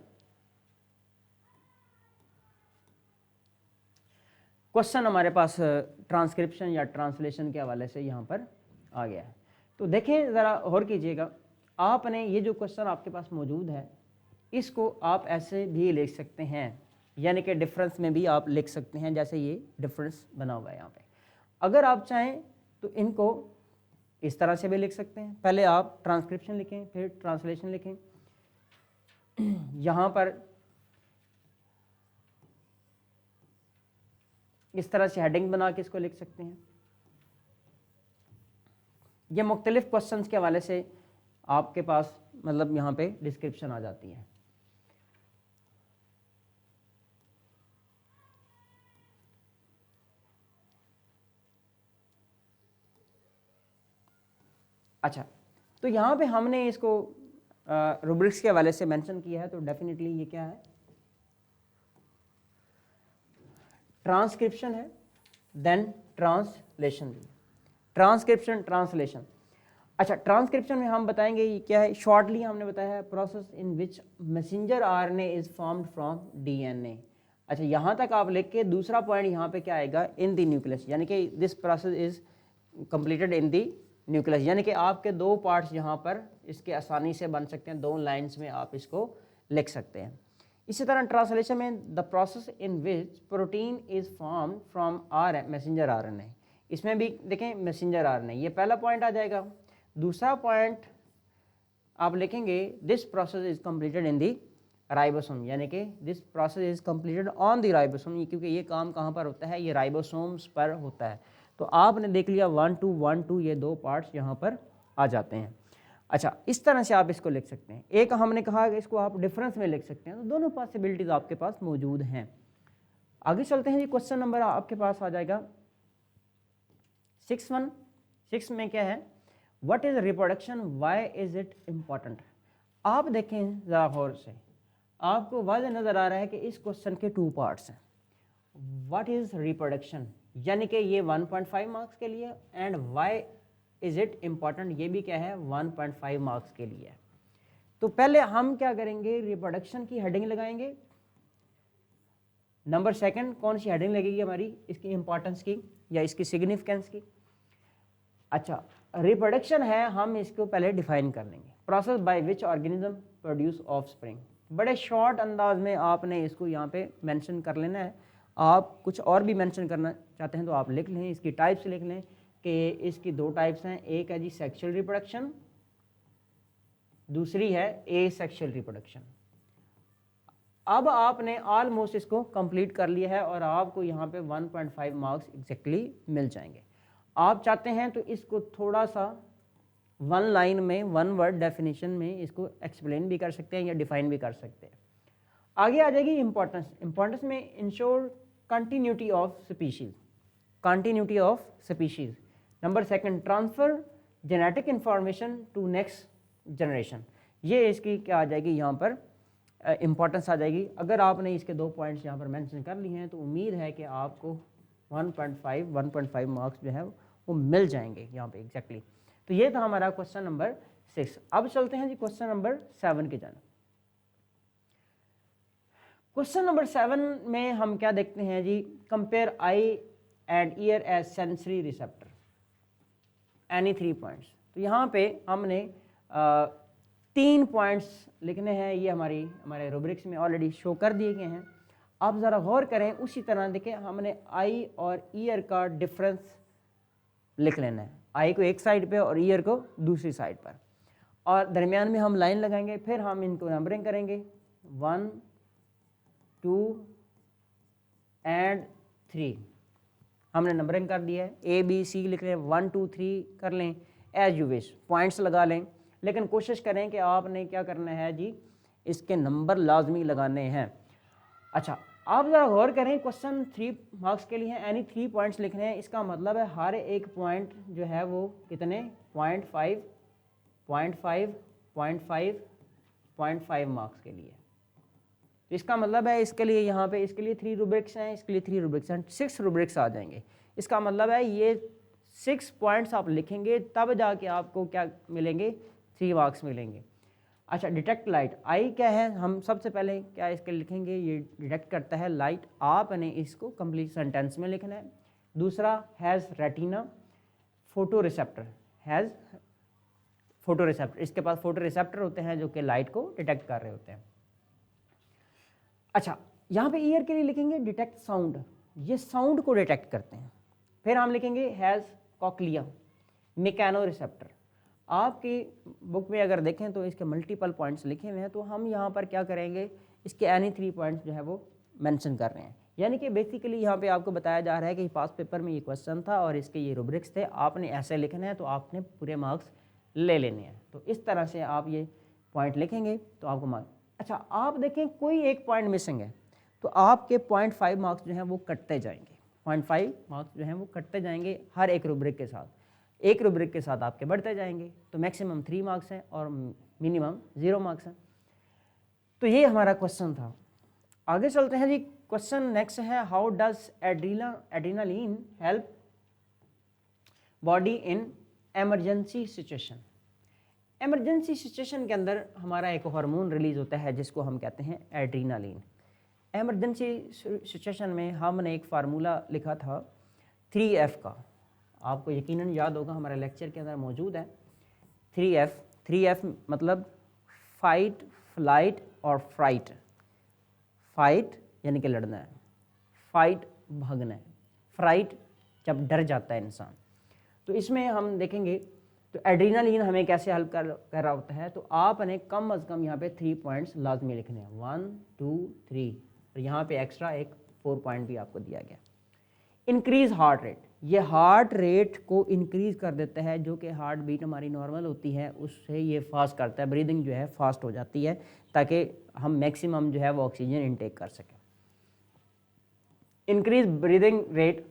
क्वेश्चन हमारे पास ट्रांसक्रिप्शन या ट्रांसलेशन के हवाले से यहाँ पर आ गया है। तो देखें ज़रा गौर कीजिएगा, आपने ये जो क्वेश्चन आपके पास मौजूद है इसको आप ऐसे भी लिख सकते हैं, यानी कि डिफरेंस में भी आप लिख सकते हैं, जैसे ये डिफरेंस बना हुआ है यहाँ पे। अगर आप चाहें तो इनको इस तरह से भी लिख सकते हैं, पहले आप ट्रांसक्रिप्शन लिखें फिर ट्रांसलेशन लिखें। यहाँ पर इस तरह से हेडिंग बना के इसको लिख सकते हैं। ये मुख्तलिफ क्वेश्चंस के हवाले से आपके पास मतलब यहाँ पे डिस्क्रिप्शन आ जाती है। अच्छा, तो यहाँ पे हमने इसको रूब्रिक्स के हवाले से मेंशन किया है, तो डेफिनेटली ये क्या है, ट्रांसक्रिप्शन है, देन ट्रांसलेशन भी, ट्रांसक्रिप्शन ट्रांसलेशन। अच्छा, ट्रांसक्रिप्शन में हम बताएंगे ये क्या है, शॉर्टली हमने बताया है process in which messenger RNA is formed from DNA. अच्छा, यहाँ तक आप लिख के दूसरा पॉइंट यहाँ पे क्या आएगा, इन द न्यूक्लियस, यानी कि this process is completed in the nucleus, यानी कि आपके 2 पार्ट्स यहाँ पर इसके आसानी से बन सकते हैं, 2 लाइन्स में आप इसको लिख सकते हैं। इसी तरह ट्रांसलेशन में the process in which protein is form from messenger RNA, इसमें भी देखें मैसेंजर आरएनए, ये पहला पॉइंट आ जाएगा। दूसरा पॉइंट आप लिखेंगे this process is completed in the ribosome, यानी कि this process is completed on the ribosome, क्योंकि ये काम कहाँ पर होता है, ये राइबोसोम्स पर होता है। तो आपने देख लिया 1 2 1 2, ये 2 पार्ट्स यहाँ पर आ जाते हैं। अच्छा, इस तरह से आप इसको लिख सकते हैं। एक हमने कहा कि इसको आप डिफरेंस में लिख सकते हैं, तो दोनों पॉसिबिलिटीज आपके पास मौजूद हैं। आगे चलते हैं जी, क्वेश्चन नंबर आपके पास आ जाएगा 6 में क्या है, what is reproduction, why is it important. आप देखें ज़रा गौर से, आपको वाज़ेह नज़र आ रहा है कि इस क्वेश्चन के 2 पार्ट्स हैं। व्हाट इज रिप्रोडक्शन, यानी कि ये 1.5 मार्क्स के लिए, and why is it important, ये भी क्या है 1.5 मार्क्स के लिए। तो पहले हम क्या करेंगे, रिप्रोडक्शन की हेडिंग लगाएंगे। नंबर सेकंड कौन सी हेडिंग लगेगी हमारी, इसकी इंपॉर्टेंस की या इसकी सिग्निफिकेंस की। अच्छा, रिप्रोडक्शन है, हम इसको पहले डिफाइन कर लेंगे, process by which organism produce offspring. बड़े शॉर्ट अंदाज में आपने इसको यहाँ पे मेंशन कर लेना है। आप कुछ और भी मेंशन करना चाहते हैं तो आप लिख लें, इसकी टाइप्स लिख लें कि इसकी 2 टाइप्स हैं, एक है जी सेक्सुअल रिप्रोडक्शन, दूसरी है एसेक्सुअल रिप्रोडक्शन। अब आपने ऑलमोस्ट इसको कंप्लीट कर लिया है और आपको यहाँ पे 1.5 मार्क्स एग्जैक्टली मिल जाएंगे। आप चाहते हैं तो इसको थोड़ा सा वन लाइन में, वन वर्ड डेफिनेशन में इसको एक्सप्लेन भी कर सकते हैं या डिफाइन भी कर सकते हैं। आगे आ जाएगी इंपॉर्टेंस। इंपॉर्टेंस में ensure continuity of species, continuity of species. Number second, transfer genetic information to next generation. ये इसकी क्या आ जाएगी यहाँ पर इंपॉर्टेंस आ जाएगी। अगर आपने इसके 2 पॉइंट्स यहाँ पर मेंशन कर लिए हैं तो उम्मीद है कि आपको 1.5 मार्क्स जो है वो मिल जाएंगे यहाँ पे एग्जैक्टली। तो ये था हमारा क्वेश्चन नंबर 6। अब चलते हैं जी क्वेश्चन नंबर 7 की जानिब। क्वेश्चन नंबर 7 में हम क्या देखते हैं जी, compare eye and ear as sensory receptor, any 3 points. तो यहाँ पे हमने 3 पॉइंट्स लिखने हैं, ये हमारे रूब्रिक्स में ऑलरेडी शो कर दिए गए हैं। आप ज़रा गौर करें, उसी तरह देखें, हमने आई और ईयर का डिफरेंस लिख लेना है, आई को एक साइड पे और ईयर को दूसरी साइड पर, और दरमियान में हम लाइन लगाएंगे, फिर हम इनको नंबरिंग करेंगे 1 2 एंड 3। हमने नंबरिंग कर दिया है, ए बी सी लिख लें, 1 2 3 कर लें, एज यू विश, पॉइंट्स लगा लें, लेकिन कोशिश करें कि आपने क्या करना है जी, इसके नंबर लाजमी लगाने हैं। अच्छा, आप ज़रा गौर करें, क्वेश्चन 3 मार्क्स के लिए एनी 3 पॉइंट्स लिखने हैं, इसका मतलब है हर एक पॉइंट जो है वो कितने 0.5 0.5 मार्क्स के लिए। तो इसका मतलब है इसके लिए यहाँ पे इसके लिए 3 रूब्रिक्स हैं, इसके लिए 3 रूब्रिक्स हैं, 6 रूब्रिक्स आ जाएंगे। इसका मतलब है ये 6 पॉइंट्स आप लिखेंगे तब जाके आपको क्या मिलेंगे, 3 मार्क्स मिलेंगे। अच्छा, डिटेक्ट लाइट, आई क्या है, हम सबसे पहले क्या इसके लिखेंगे, ये डिटेक्ट करता है लाइट, आपने इसको कंप्लीट सेंटेंस में लिखना है। दूसरा, has retina photo receptor, has photo receptor, इसके पास फोटो रिसेप्टर होते हैं जो कि लाइट को डिटेक्ट कर रहे होते हैं। अच्छा, यहाँ पे ईयर के लिए लिखेंगे डिटेक्ट साउंड, ये साउंड को डिटेक्ट करते हैं। फिर हम लिखेंगे हैज़ कॉक्लिया मैकेनो रिसेप्टर। आपकी बुक में अगर देखें तो इसके मल्टीपल पॉइंट्स लिखे हुए हैं, तो हम यहाँ पर क्या करेंगे, इसके एनी 3 पॉइंट्स जो है वो मेंशन कर रहे हैं। यानी कि बेसिकली यहाँ पे आपको बताया जा रहा है कि पास पेपर में ये क्वेश्चन था और इसके ये रूब्रिक्स थे, आपने ऐसे लिखना है तो आपने पूरे मार्क्स ले लेने हैं। तो इस तरह से आप ये पॉइंट लिखेंगे तो आपको मार्क्स। अच्छा, आप देखें कोई एक पॉइंट मिसिंग है तो आपके 0.5 मार्क्स जो हैं वो कटते जाएंगे, 0.5 मार्क्स जो हैं वो कटते जाएंगे हर एक रूब्रिक के साथ, एक रूब्रिक के साथ आपके बढ़ते जाएंगे। तो मैक्सिमम 3 मार्क्स हैं और मिनिमम 0 मार्क्स हैं। तो ये हमारा क्वेश्चन था। आगे चलते हैं जी, क्वेश्चन नेक्स्ट है, how does adrenaline help body in emergency situation. Emergency situation के अंदर हमारा एक हार्मोन रिलीज होता है जिसको हम कहते हैं एड्रेनालिन। एमरजेंसी सिचुएशन में हमने एक फार्मूला लिखा था 3F का, आपको यकीनन याद होगा, हमारे लेक्चर के अंदर मौजूद है। 3F मतलब फाइट, फ्लाइट और फ्राइट। फाइट यानी कि लड़ना है, फाइट भागना है, फ्राइट जब डर जाता है इंसान। तो इसमें हम देखेंगे तो एड्रेनालिन हमें कैसे हेल्प कर रहा होता है। तो आपने कम अज़ कम यहाँ पे 3 पॉइंट्स लाजमी लिखने हैं, 1 2 3, और यहाँ पे एक्स्ट्रा एक 4 पॉइंट भी आपको दिया गया। इंक्रीज हार्ट रेट, ये हार्ट रेट को इंक्रीज कर देता है, जो कि हार्ट बीट हमारी नॉर्मल होती है उससे ये फास्ट करता है, ब्रीदिंग जो है फास्ट हो जाती है ताकि हम मैक्सिमम जो है वो ऑक्सीजन इनटेक कर सकें। Increase breathing rate,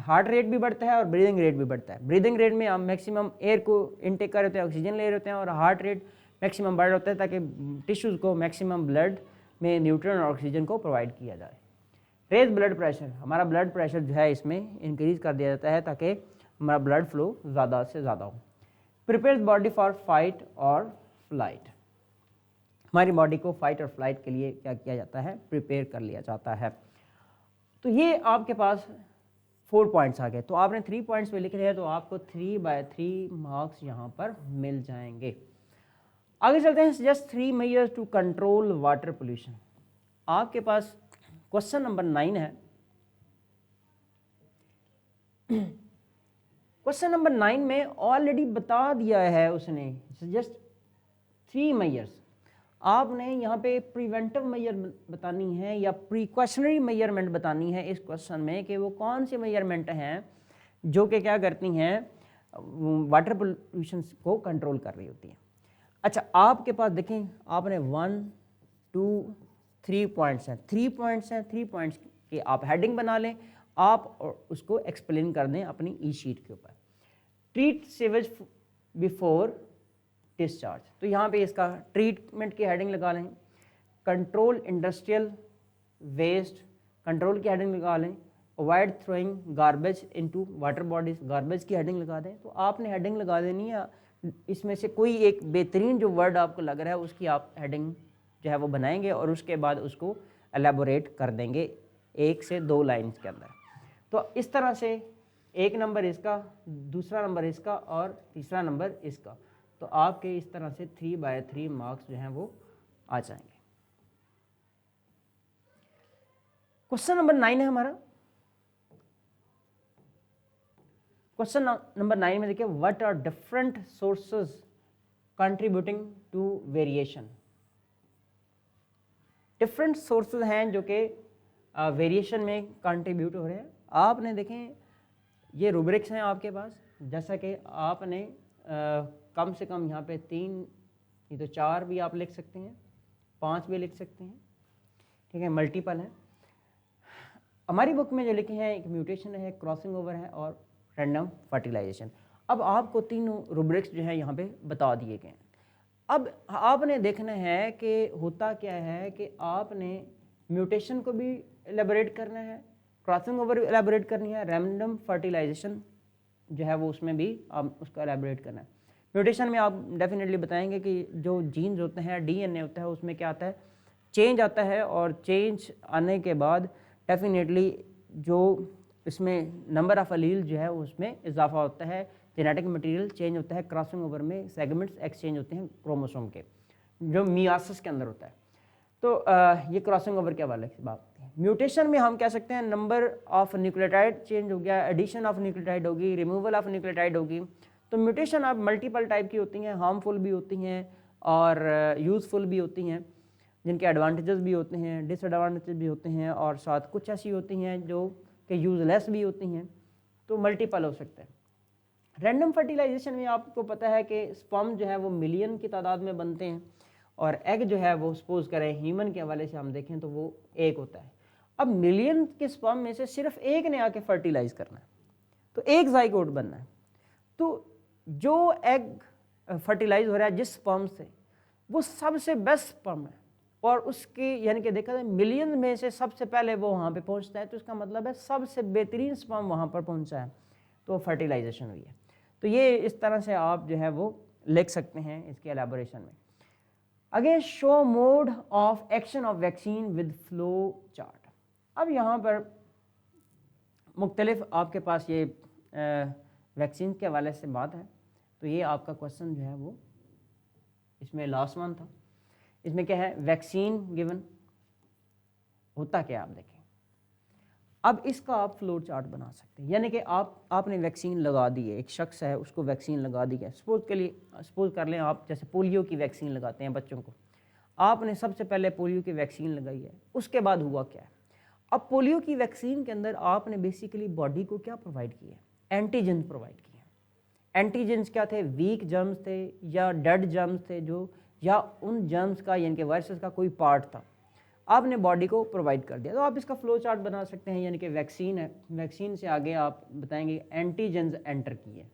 heart rate भी बढ़ता है और ब्रीदिंग रेट भी बढ़ता है। ब्रीदिंग रेट में हम मैक्सिमम एयर को इनटेक कर रहे होते हैं, ऑक्सीजन ले रहे होते हैं, और हार्ट रेट मैक्सिमम बढ़ रहा होता है ताकि टिश्यूज़ को मैक्सिमम ब्लड में न्यूट्रॉन और ऑक्सीजन को प्रोवाइड किया जाए। रेज ब्लड प्रेशर, हमारा ब्लड प्रेशर जो है इसमें इंक्रीज कर दिया जाता है ताकि हमारा ब्लड फ्लो ज़्यादा से ज़्यादा हो। प्रिपेयर्स बॉडी फॉर फाइट और फ्लाइट, हमारी बॉडी को फाइट और फ्लाइट के लिए क्या किया जाता है, प्रिपेयर कर लिया जाता है। तो ये आपके पास 4 पॉइंट्स आ गए। तो आपने 3 पॉइंट्स में लिख रहे हैं तो आपको 3/3 मार्क्स यहाँ पर मिल जाएंगे। आगे चलते हैं, just 3 measures to control water pollution. आपके पास क्वेश्चन नंबर 9 है। क्वेश्चन नंबर 9 में ऑलरेडी बता दिया है उसने, जस्ट 3 मेजर्स। आपने यहाँ पे प्रिवेंटिव मेजर बतानी है या प्रिकॉशनरी मेजरमेंट बतानी है इस क्वेश्चन में, कि वो कौन सी मेजरमेंट हैं जो कि क्या करती हैं, वाटर पोल्यूशन को कंट्रोल कर रही होती है। अच्छा, आपके पास देखें, आपने 1 2 3 पॉइंट्स हैं, 3 पॉइंट्स हैं, 3 पॉइंट्स की आप हेडिंग बना लें, आप और उसको एक्सप्लेन कर दें अपनी ई शीट के ऊपर। ट्रीट सीवेज बिफोर डिस्चार्ज, तो यहाँ पे इसका ट्रीटमेंट की हेडिंग लगा लें। कंट्रोल इंडस्ट्रियल वेस्ट, कंट्रोल की हेडिंग लगा लें। Avoid throwing garbage into water bodies, garbage की हेडिंग लगा दें। तो आपने हेडिंग लगा देनी है, इसमें से कोई एक बेहतरीन जो वर्ड आपको लग रहा है उसकी आप हेडिंग जो है वो बनाएंगे और उसके बाद उसको एलेबोरेट कर देंगे 1 से 2 लाइन्स के अंदर। तो इस तरह से 1 नंबर इसका, दूसरा नंबर इसका और तीसरा नंबर इसका। तो आपके इस तरह से 3/3 मार्क्स जो हैं वो आ जाएंगे। क्वेश्चन नंबर 9 है हमारा। क्वेश्चन नंबर 9 में देखिए, what are different sources contributing to variation. Different sources हैं जो कि वेरिएशन में कंट्रीब्यूट हो रहे हैं। आपने देखें ये रूब्रिक्स हैं आपके पास, जैसा कि आपने कम से कम यहाँ पे 3, ये तो 4 भी आप लिख सकते हैं, 5 भी लिख सकते हैं, ठीक है, मल्टीपल है। हमारी बुक में जो लिखे हैं एक म्यूटेशन है, क्रॉसिंग ओवर है और रैंडम फर्टिलाइजेशन। अब आपको तीनों रूब्रिक्स जो है यहाँ पे बता दिए गए हैं। अब आपने देखना है कि होता क्या है कि आपने म्यूटेशन को भी एलेबोरेट करना है, क्रॉसिंग ओवर भी एलेबोरेट करनी है, रैंडम फर्टिलाइजेशन जो है वो उसमें भी आप उसका एलेबोरेट करना है। म्यूटेशन में आप डेफिनेटली बताएंगे कि जो जीन्स होते हैं, डीएनए होता है, उसमें क्या आता है, चेंज आता है और चेंज आने के बाद डेफिनेटली जो इसमें नंबर ऑफ अलील जो है उसमें इजाफा होता है, जेनेटिक मटेरियल चेंज होता है, क्रॉसिंग ओवर में सेगमेंट्स एक्सचेंज होते हैं क्रोमोसोम के, जो मियासिस के अंदर होता है। तो ये क्रॉसिंग ओवर के हवाले से बात है। म्यूटेशन में हम कह सकते हैं नंबर ऑफ न्यूक्लियोटाइड चेंज हो गया, एडिशन ऑफ न्यूक्लियोटाइड होगी, रिमूवल ऑफ न्यूक्लियोटाइड होगी। तो म्यूटेशन आप मल्टीपल टाइप की होती हैं, हार्मफुल भी होती हैं और यूज़फुल भी होती हैं, जिनके एडवांटेजेस भी होते हैं, डिसएडवांटेजेस भी होते हैं, और साथ कुछ ऐसी होती हैं जो कि यूजलेस भी होती हैं। तो मल्टीपल हो सकता है। रैंडम फर्टिलाइजेशन में आपको पता है कि स्पर्म जो है वो मिलियन की तादाद में बनते हैं और एग जो है वो सपोज करें ह्यूमन के हवाले से हम देखें तो वो 1 होता है। अब मिलियन के स्पर्म में से सिर्फ 1 ने आके फर्टिलाइज करना है, तो 1 ज़ाइगोट बनना है। तो जो एग फर्टिलाइज हो रहा है जिस स्पर्म से, वो सबसे बेस्ट स्पर्म है और उसकी यानी कि देखा जाए मिलियन में से सबसे पहले वो वहाँ पे पहुँचता है, तो इसका मतलब है सबसे बेहतरीन स्पर्म वहाँ पर पहुँचा है, तो फर्टिलाइजेशन हुई है। तो ये इस तरह से आप जो है वो लिख सकते हैं इसके एलाबोरेशन में। Again show mode of action of vaccine with flow chart. अब यहाँ पर मुख्तलिफ आपके पास ये वैक्सीन के हवाले से बात है। तो ये आपका क्वेश्चन जो है वो इसमें लास्ट वन था। इसमें क्या है, वैक्सीन गिवन होता क्या, आप देखें। अब इसका आप फ्लो चार्ट बना सकते हैं, यानी कि आपने वैक्सीन लगा दी है, एक शख्स है उसको वैक्सीन लगा दी है। सपोज कर लें आप जैसे पोलियो की वैक्सीन लगाते हैं बच्चों को, आपने सबसे पहले पोलियो की वैक्सीन लगाई है, उसके बाद हुआ क्या है। अब पोलियो की वैक्सीन के अंदर आपने बेसिकली बॉडी को क्या प्रोवाइड किया है, एंटीजन प्रोवाइड किया है। एंटीजन्स क्या थे, वीक जर्म्स थे या डेड जर्म्स थे, जो या उन जर्म्स का यानी कि वायरसेस का कोई पार्ट था, आपने बॉडी को प्रोवाइड कर दिया। तो आप इसका फ्लो चार्ट बना सकते हैं, यानी कि वैक्सीन है, वैक्सीन से आगे आप बताएंगे एंटीजन्स एंटर किए,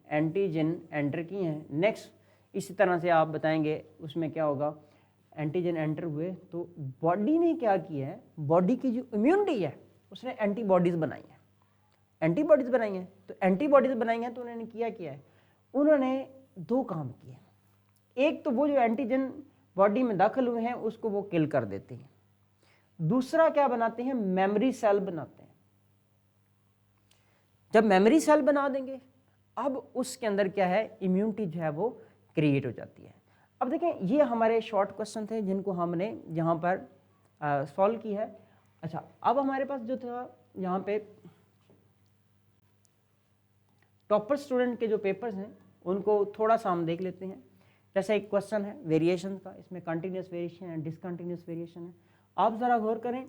एंटीजन एंटर किए हैं। नेक्स्ट इसी तरह से आप बताएंगे उसमें क्या होगा, एंटीजन एंटर हुए तो बॉडी ने क्या किया है, बॉडी की जो इम्यूनिटी है उसने एंटीबॉडीज़ बनाई हैं, एंटीबॉडीज़ बनाई हैं। तो एंटीबॉडीज़ बनाई हैं तो उन्होंने किया है, उन्होंने 2 काम किए। एक तो वो जो एंटीजन बॉडी में दाखिल हुए हैं उसको वो किल कर देते हैं, दूसरा क्या बनाते हैं, मेमोरी सेल बनाते हैं। जब मेमोरी सेल बना देंगे अब उसके अंदर क्या है, इम्यूनिटी जो है वो क्रिएट हो जाती है। अब देखें ये हमारे शॉर्ट क्वेश्चन थे जिनको हमने यहाँ पर सॉल्व किया है। अच्छा, अब हमारे पास जो था यहाँ पे टॉपर स्टूडेंट के जो पेपर्स हैं उनको थोड़ा सा हम देख लेते हैं। जैसे एक क्वेश्चन है वेरिएशन का, इसमें कंटिन्यूस वेरिएशन है, डिसकंटिन्यूस वेरिएशन है। आप ज़रा गौर करें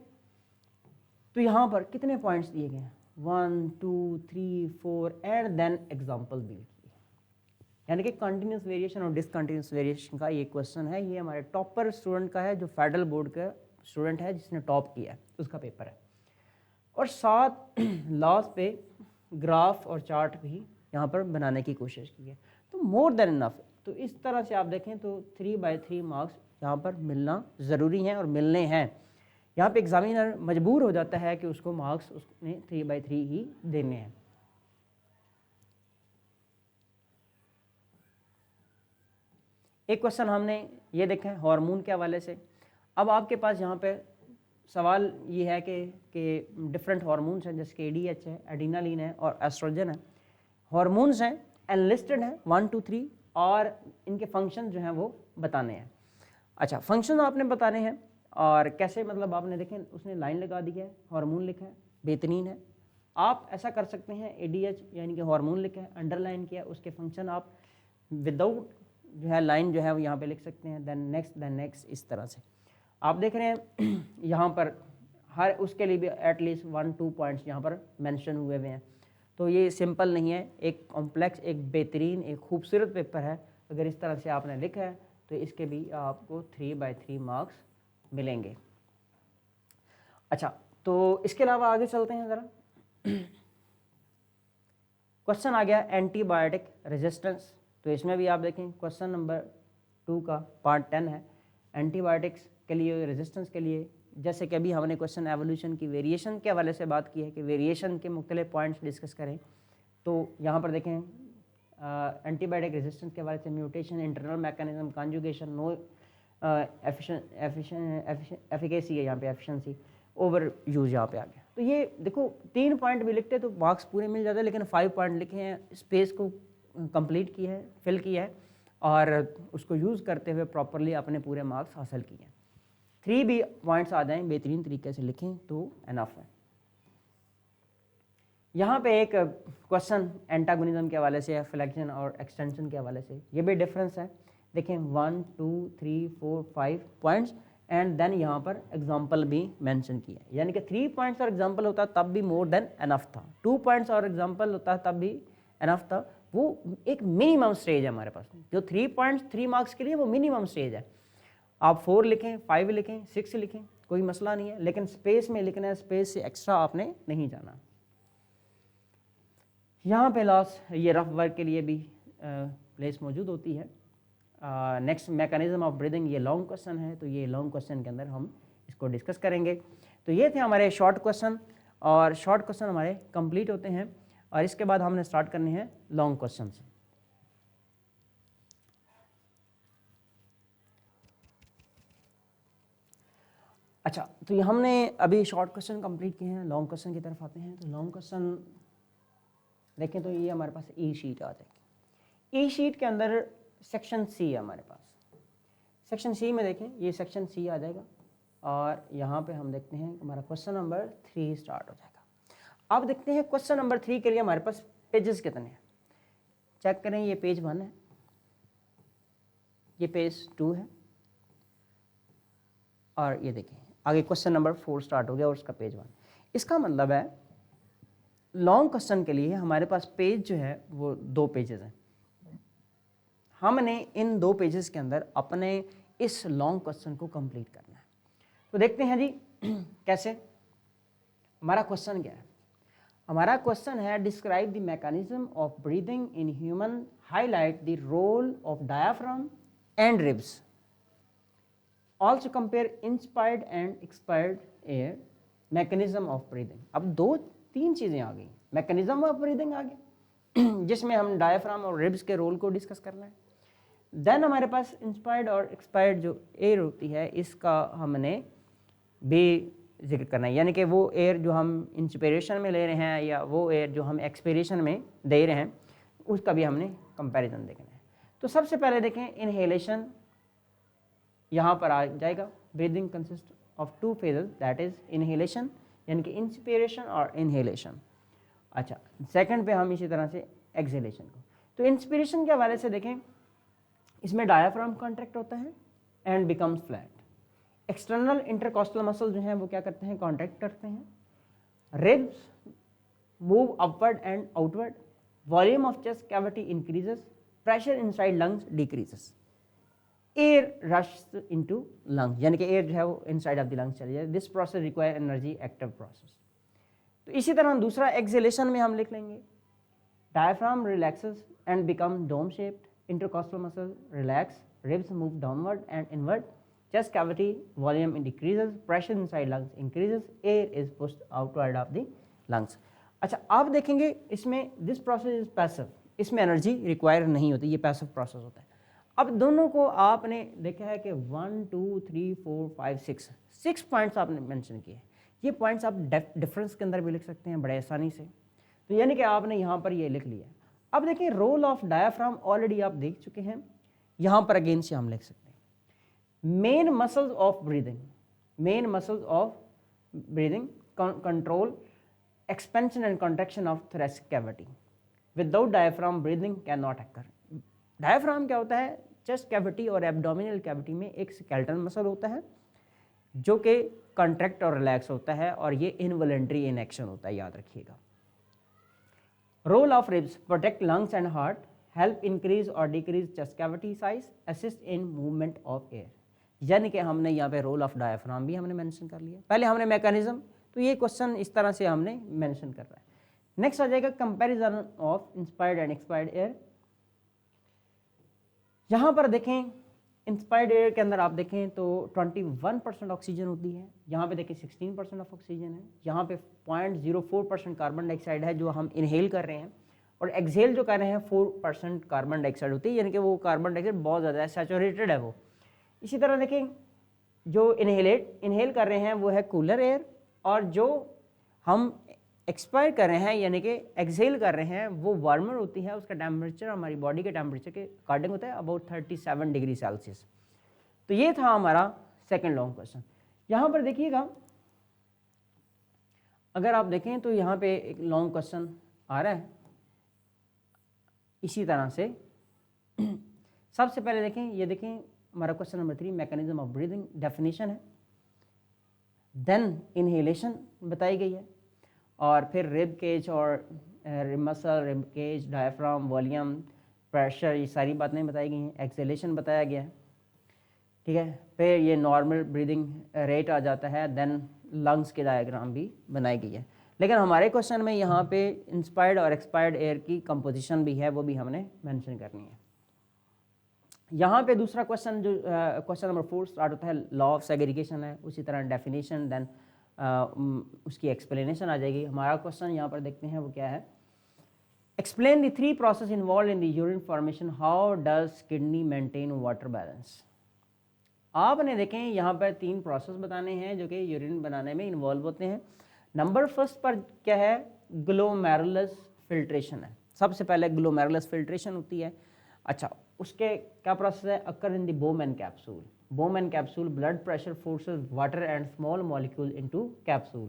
तो यहाँ पर कितने पॉइंट्स दिए गए हैं, 1 2 3 4 एंड देन एग्जाम्पल बिल्ड किए। यानी कि कंटिन्यूस वेरिएशन और डिसकंटिन्यूस वेरिएशन का ये क्वेश्चन है। ये हमारे टॉपर स्टूडेंट का है, जो फेडरल बोर्ड का स्टूडेंट है जिसने टॉप किया है, उसका पेपर है। और साथ लास्ट पे ग्राफ और चार्ट भी यहाँ पर बनाने की कोशिश की है। तो मोर देन इनफ। तो इस तरह से आप देखें तो 3/3 मार्क्स यहाँ पर मिलना ज़रूरी हैं और मिलने हैं। यहाँ पे एग्जामिनर मजबूर हो जाता है कि उसको मार्क्स उसने 3/3 ही देने हैं। एक क्वेश्चन हमने ये देखा है हार्मोन के हवाले से। अब आपके पास यहाँ पे सवाल ये है कि डिफरेंट हार्मोन्स हैं, जैसे कि ADH है, एडिनालिन है और एस्ट्रोजन है। हार्मोन्स हैं, एनलिस्टेड हैं 1 2 3, और इनके फंक्शन जो हैं वो बताने हैं। अच्छा, फंक्शन आपने बताने हैं और कैसे, मतलब आपने देखें उसने लाइन लगा दी है, हार्मोन लिखा है, बेहतरीन है। आप ऐसा कर सकते हैं, ADH यानी कि हार्मोन लिखा है, अंडरलाइन किया, उसके फंक्शन आप विदाउट जो है लाइन जो है वो यहाँ पे लिख सकते हैं, देन नेक्स्ट, इस तरह से आप देख रहे हैं। यहाँ पर हर उसके लिए भी एटलीस्ट 1 2 पॉइंट्स यहाँ पर मेंशन हुए हैं। तो ये सिंपल नहीं है, एक कॉम्प्लेक्स, एक बेहतरीन, एक खूबसूरत पेपर है। अगर इस तरह से आपने लिखा है तो इसके भी आपको 3/3 मार्क्स मिलेंगे। अच्छा, तो इसके अलावा आगे चलते हैं ज़रा। क्वेश्चन आ गया एंटीबायोटिक रेजिस्टेंस। तो इसमें भी आप देखें क्वेश्चन नंबर 2 का पार्ट 10 है, एंटीबायोटिक्स के लिए, रेजिस्टेंस के लिए। जैसे कि अभी हमने क्वेश्चन एवोल्यूशन की वेरिएशन के हवाले से बात की है कि वेरिएशन के मुख्तलिफ पॉइंट्स डिस्कस करें। तो यहाँ पर देखें एंटीबायोटिक रेजिस्टेंस के हवाले से mutation, internal mechanism, conjugation, no efficacy है यहाँ पे, एफिशिएंसी, ओवर यूज यहाँ पे आ गया। तो ये देखो 3 पॉइंट भी लिखते तो मार्क्स पूरे मिल जाते, लेकिन 5 पॉइंट लिखे हैं, स्पेस को कंप्लीट किया है, फिल किया है और उसको यूज़ करते हुए प्रॉपरली अपने पूरे मार्क्स हासिल किए हैं। 3 भी पॉइंट्स आ जाएं बेहतरीन तरीके से लिखें तो एनफ है। यहाँ पे एक क्वेश्चन एंटागोनिज्म के हवाले से है, फ्लेक्शन और एक्सटेंशन के हवाले से। ये भी डिफरेंस है, देखें 1 2 3 4 5 पॉइंट्स एंड देन यहाँ पर एग्जाम्पल भी मेंशन किया है। यानी कि 3 पॉइंट्स और एग्जाम्पल होता तब भी मोर देन एनफ था, 2 पॉइंट्स और एग्जाम्पल होता तब भी एनफ था। वो एक मिनिमम स्टेज है हमारे पास, जो 3 पॉइंट्स 3 मार्क्स के लिए वो मिनिमम स्टेज है। आप 4 लिखें, 5 लिखें, 6 लिखें, कोई मसला नहीं है, लेकिन स्पेस में लिखना है, स्पेस से एक्स्ट्रा आपने नहीं जाना। यहाँ पे लास्ट ये रफ वर्क के लिए भी प्लेस मौजूद होती है। नेक्स्ट मैकेनिज्म ऑफ ब्रीदिंग, ये लॉन्ग क्वेश्चन है, तो ये लॉन्ग क्वेश्चन के अंदर हम इसको डिस्कस करेंगे। तो ये थे हमारे शॉर्ट क्वेश्चन, और शॉर्ट क्वेश्चन हमारे कंप्लीट होते हैं और इसके बाद हमने स्टार्ट करने हैं लॉन्ग क्वेश्चन। अच्छा, तो ये हमने अभी शॉर्ट क्वेश्चन कंप्लीट किए हैं, लॉन्ग क्वेश्चन की तरफ आते हैं। तो लॉन्ग क्वेश्चन देखें तो ये हमारे पास ई शीट आ जाएगी। ई शीट के अंदर सेक्शन सी है हमारे पास। सेक्शन सी में देखें, ये सेक्शन सी आ जाएगा और यहाँ पे हम देखते हैं हमारा क्वेश्चन नंबर 3 स्टार्ट हो जाएगा। अब देखते हैं क्वेश्चन नंबर 3 के लिए हमारे पास पेजेस कितने हैं। चेक करें, ये पेज 1 है, ये पेज 2 है, और ये देखें आगे क्वेश्चन नंबर 4 स्टार्ट हो गया और उसका पेज 1। इसका मतलब है लॉन्ग क्वेश्चन के लिए हमारे पास पेज जो है वो 2 पेजेस हैं। हमने इन 2 पेजेस के अंदर अपने इस लॉन्ग क्वेश्चन को कंप्लीट करना है। तो देखते हैं जी कैसे। हमारा क्वेश्चन क्या है? हमारा क्वेश्चन है describe the mechanism of breathing in human, highlight the role of diaphragm and ribs, also compare inspired and expired air, mechanism of breathing. अब 2-3 चीज़ें आ गई, मैकेनिज्म ऑफ ब्रीदिंग आ गया जिसमें हम डायाफ्राम और रिब्स के रोल को डिस्कस करना है। देन हमारे पास इंस्पायर्ड और एक्सपायर्ड जो एयर होती है इसका हमने भी जिक्र करना है, यानी कि वो एयर जो हम इंस्पिरेशन में ले रहे हैं या वो एयर जो हम एक्सपिरेशन में दे रहे हैं उसका भी हमने कंपैरिजन देखना है। तो सबसे पहले देखें इनहेलेशन, यहाँ पर आ जाएगा breathing consist of 2 phases, that is inhalation यानी कि इंस्पिरेशन और इनहेलेशन। अच्छा, सेकंड पे हम इसी तरह से एक्सहेलेशन को। तो इंस्पिरेशन के हवाले से देखें, इसमें डायाफ्राम कॉन्ट्रैक्ट होता है and becomes flat. External intercostal muscle जो हैं वो क्या करते हैं, कॉन्ट्रैक्ट करते हैं। Ribs move upward and outward, volume of chest cavity increases, pressure inside lungs decreases, air rushes into lungs, यानी कि air जो है वो inside of the lungs चली जाए. This process require energy active process. तो इसी तरह दूसरा exhalation में हम लिख लेंगे, diaphragm relaxes and become dome shaped, intercostal muscle relax, ribs move downward and inward, chest cavity volume decreases, pressure inside lungs increases, air is pushed outward of the lungs. अच्छा, आप देखेंगे इसमें दिस प्रोसेस इज पैसिव, इसमें एनर्जी रिक्वायर नहीं होती, ये पैसिव प्रोसेस होता है. अब दोनों को आपने देखा है कि 1 2 3 4 5 6 पॉइंट्स आपने मेंशन किए. ये पॉइंट्स आप डिफरेंस के अंदर भी लिख सकते हैं बड़े आसानी से. तो यानी कि आपने यहाँ पर ये लिख लिया. अब देखिए रोल ऑफ डायाफ्राम ऑलरेडी आप देख चुके हैं, यहाँ पर अगेन से हम लिख सकते हैं main muscles of breathing, main muscles of breathing control expansion and contraction of thoracic cavity. Without diaphragm breathing cannot occur. Diaphragm क्या होता है, chest cavity और abdominal cavity में एक skeletal muscle होता है जो कि contract और relax होता है और ये involuntary in action होता है, याद रखिएगा. Role of ribs protect lungs and heart, help increase or decrease chest cavity size, assist in movement of air. यानी कि हमने यहाँ पे रोल ऑफ डायफ्राम भी हमने मेंशन कर लिया. पहले हमने मैकेनिज्म, तो ये क्वेश्चन इस तरह से हमने मेंशन कर रहा है. नेक्स्ट आ जाएगा comparison of inspired and expired air. यहाँ पर देखें इंस्पायर्ड एयर के अंदर आप देखें तो 21% ऑक्सीजन होती है, यहाँ पे देखें 16% ऑफ ऑक्सीजन है, यहाँ पे 0.04% कार्बन डाइऑक्साइड है जो हम इनहेल कर रहे हैं, और एक्सहेल जो कर रहे हैं 4% कार्बन डाइऑक्साइड होती है, यानी कि वो कार्बन डाइऑक्साइड बहुत ज़्यादा सैचुरेटेड है वो. इसी तरह देखें जो इनहेल कर रहे हैं वो है कूलर एयर, और जो हम एक्सपायर कर रहे हैं यानी कि एक्सहेल कर रहे हैं वो वार्मर होती है, उसका टेम्परेचर हमारी बॉडी के टेम्परेचर के अकॉर्डिंग होता है अबाउट 37 डिग्री सेल्सियस. तो ये था हमारा सेकंड लॉन्ग क्वेश्चन. यहाँ पर देखिएगा अगर आप देखें तो यहाँ पे एक लॉन्ग क्वेश्चन आ रहा है इसी तरह से. सबसे पहले देखें, ये देखें हमारा question number 3 mechanism of breathing definition है, देन इनहेलेशन बताई गई है, और फिर रिब केज और muscle, rib cage, diaphragm, volume, pressure, ये सारी बातें बताई गई हैं. एक्सेलेशन बताया गया है, ठीक है. फिर ये नॉर्मल ब्रीदिंग रेट आ जाता है, देन लंग्स के डायग्राम भी बनाई गई है. लेकिन हमारे क्वेश्चन में यहाँ पे इंस्पायर्ड और एक्सपायर्ड एयर की कंपोजिशन भी है, वो भी हमने मेंशन करनी है. यहाँ पे दूसरा क्वेश्चन जो क्वेश्चन नंबर 4 स्टार्ट होता है, लॉ ऑफ सेग्रीगेशन है, उसी तरह डेफिनेशन, देन उसकी एक्सप्लेनेशन आ जाएगी. हमारा क्वेश्चन यहाँ पर देखते हैं वो क्या है. Explain the 3 process involve in the urine formation, how does kidney maintain water balance. आपने देखें यहाँ पर 3 प्रोसेस बताने हैं जो कि यूरिन बनाने में इन्वॉल्व होते हैं. नंबर फर्स्ट पर क्या है, ग्लोमेरुलस फिल्ट्रेशन है. सबसे पहले ग्लोमेरुलस फिल्ट्रेशन होती है. अच्छा, उसके क्या प्रोसेस है, occur in the Bowman capsule. Bowman capsule blood pressure forces water and small molecule into capsule.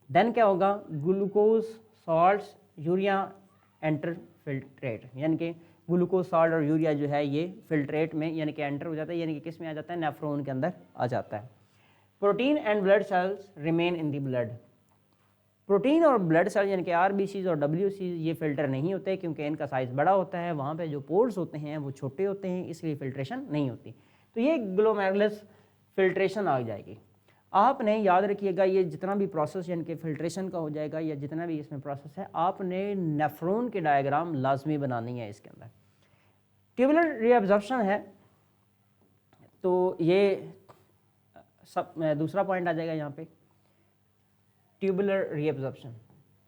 Then क्या होगा, glucose, salts, urea enter filtrate, यानी कि ग्लूकोज, सॉल्ट और यूरिया जो है ये फिल्ट्रेट में यानी कि एंटर हो जाता है, यानी कि किस में आ जाता है, नेफ्रॉन के अंदर आ जाता है. Protein and blood cells remain in the blood. Protein और ब्लड सेल यानी कि आरबीसीज और डब्ल्यूसीज ये फिल्टर नहीं होते क्योंकि इनका साइज़ बड़ा होता है, वहाँ पे जो पोर्स होते हैं वो छोटे होते हैं, इसलिए फिल्ट्रेशन नहीं होती. तो ये ग्लोमेरुलस फिल्ट्रेशन आ जाएगी. आपने याद रखिएगा ये जितना भी प्रोसेस यानी कि फिल्ट्रेशन का हो जाएगा या जितना भी इसमें प्रोसेस है, आपने नेफ्रॉन के डायग्राम लाजमी बनानी है इसके अंदर. ट्यूबुलर रीअब्जॉर्प्शन है, तो ये सब दूसरा पॉइंट आ जाएगा यहाँ पे, ट्यूबुलर रीअब्जॉर्प्शन.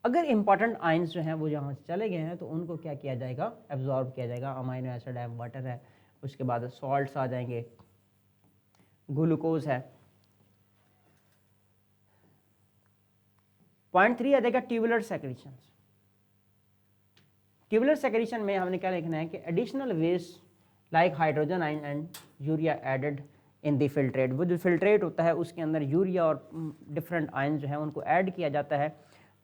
अगर इंपॉर्टेंट आयंस जो हैं वो यहाँ से चले गए हैं तो उनको क्या किया जाएगा, एब्जॉर्ब किया जाएगा. अमाइनो एसिड है, वाटर है, उसके बाद सॉल्ट्स आ जाएंगे, ग्लूकोज है. पॉइंट 3 आ जाएगा ट्यूबुलर सेक्रेशन. ट्यूबुलर सेक्रेशन में हमने क्या लिखना है कि additional waste like hydrogen ion and urea added in the filtrate. वो जो फिल्ट्रेट होता है उसके अंदर यूरिया और डिफरेंट आयन जो है उनको ऐड किया जाता है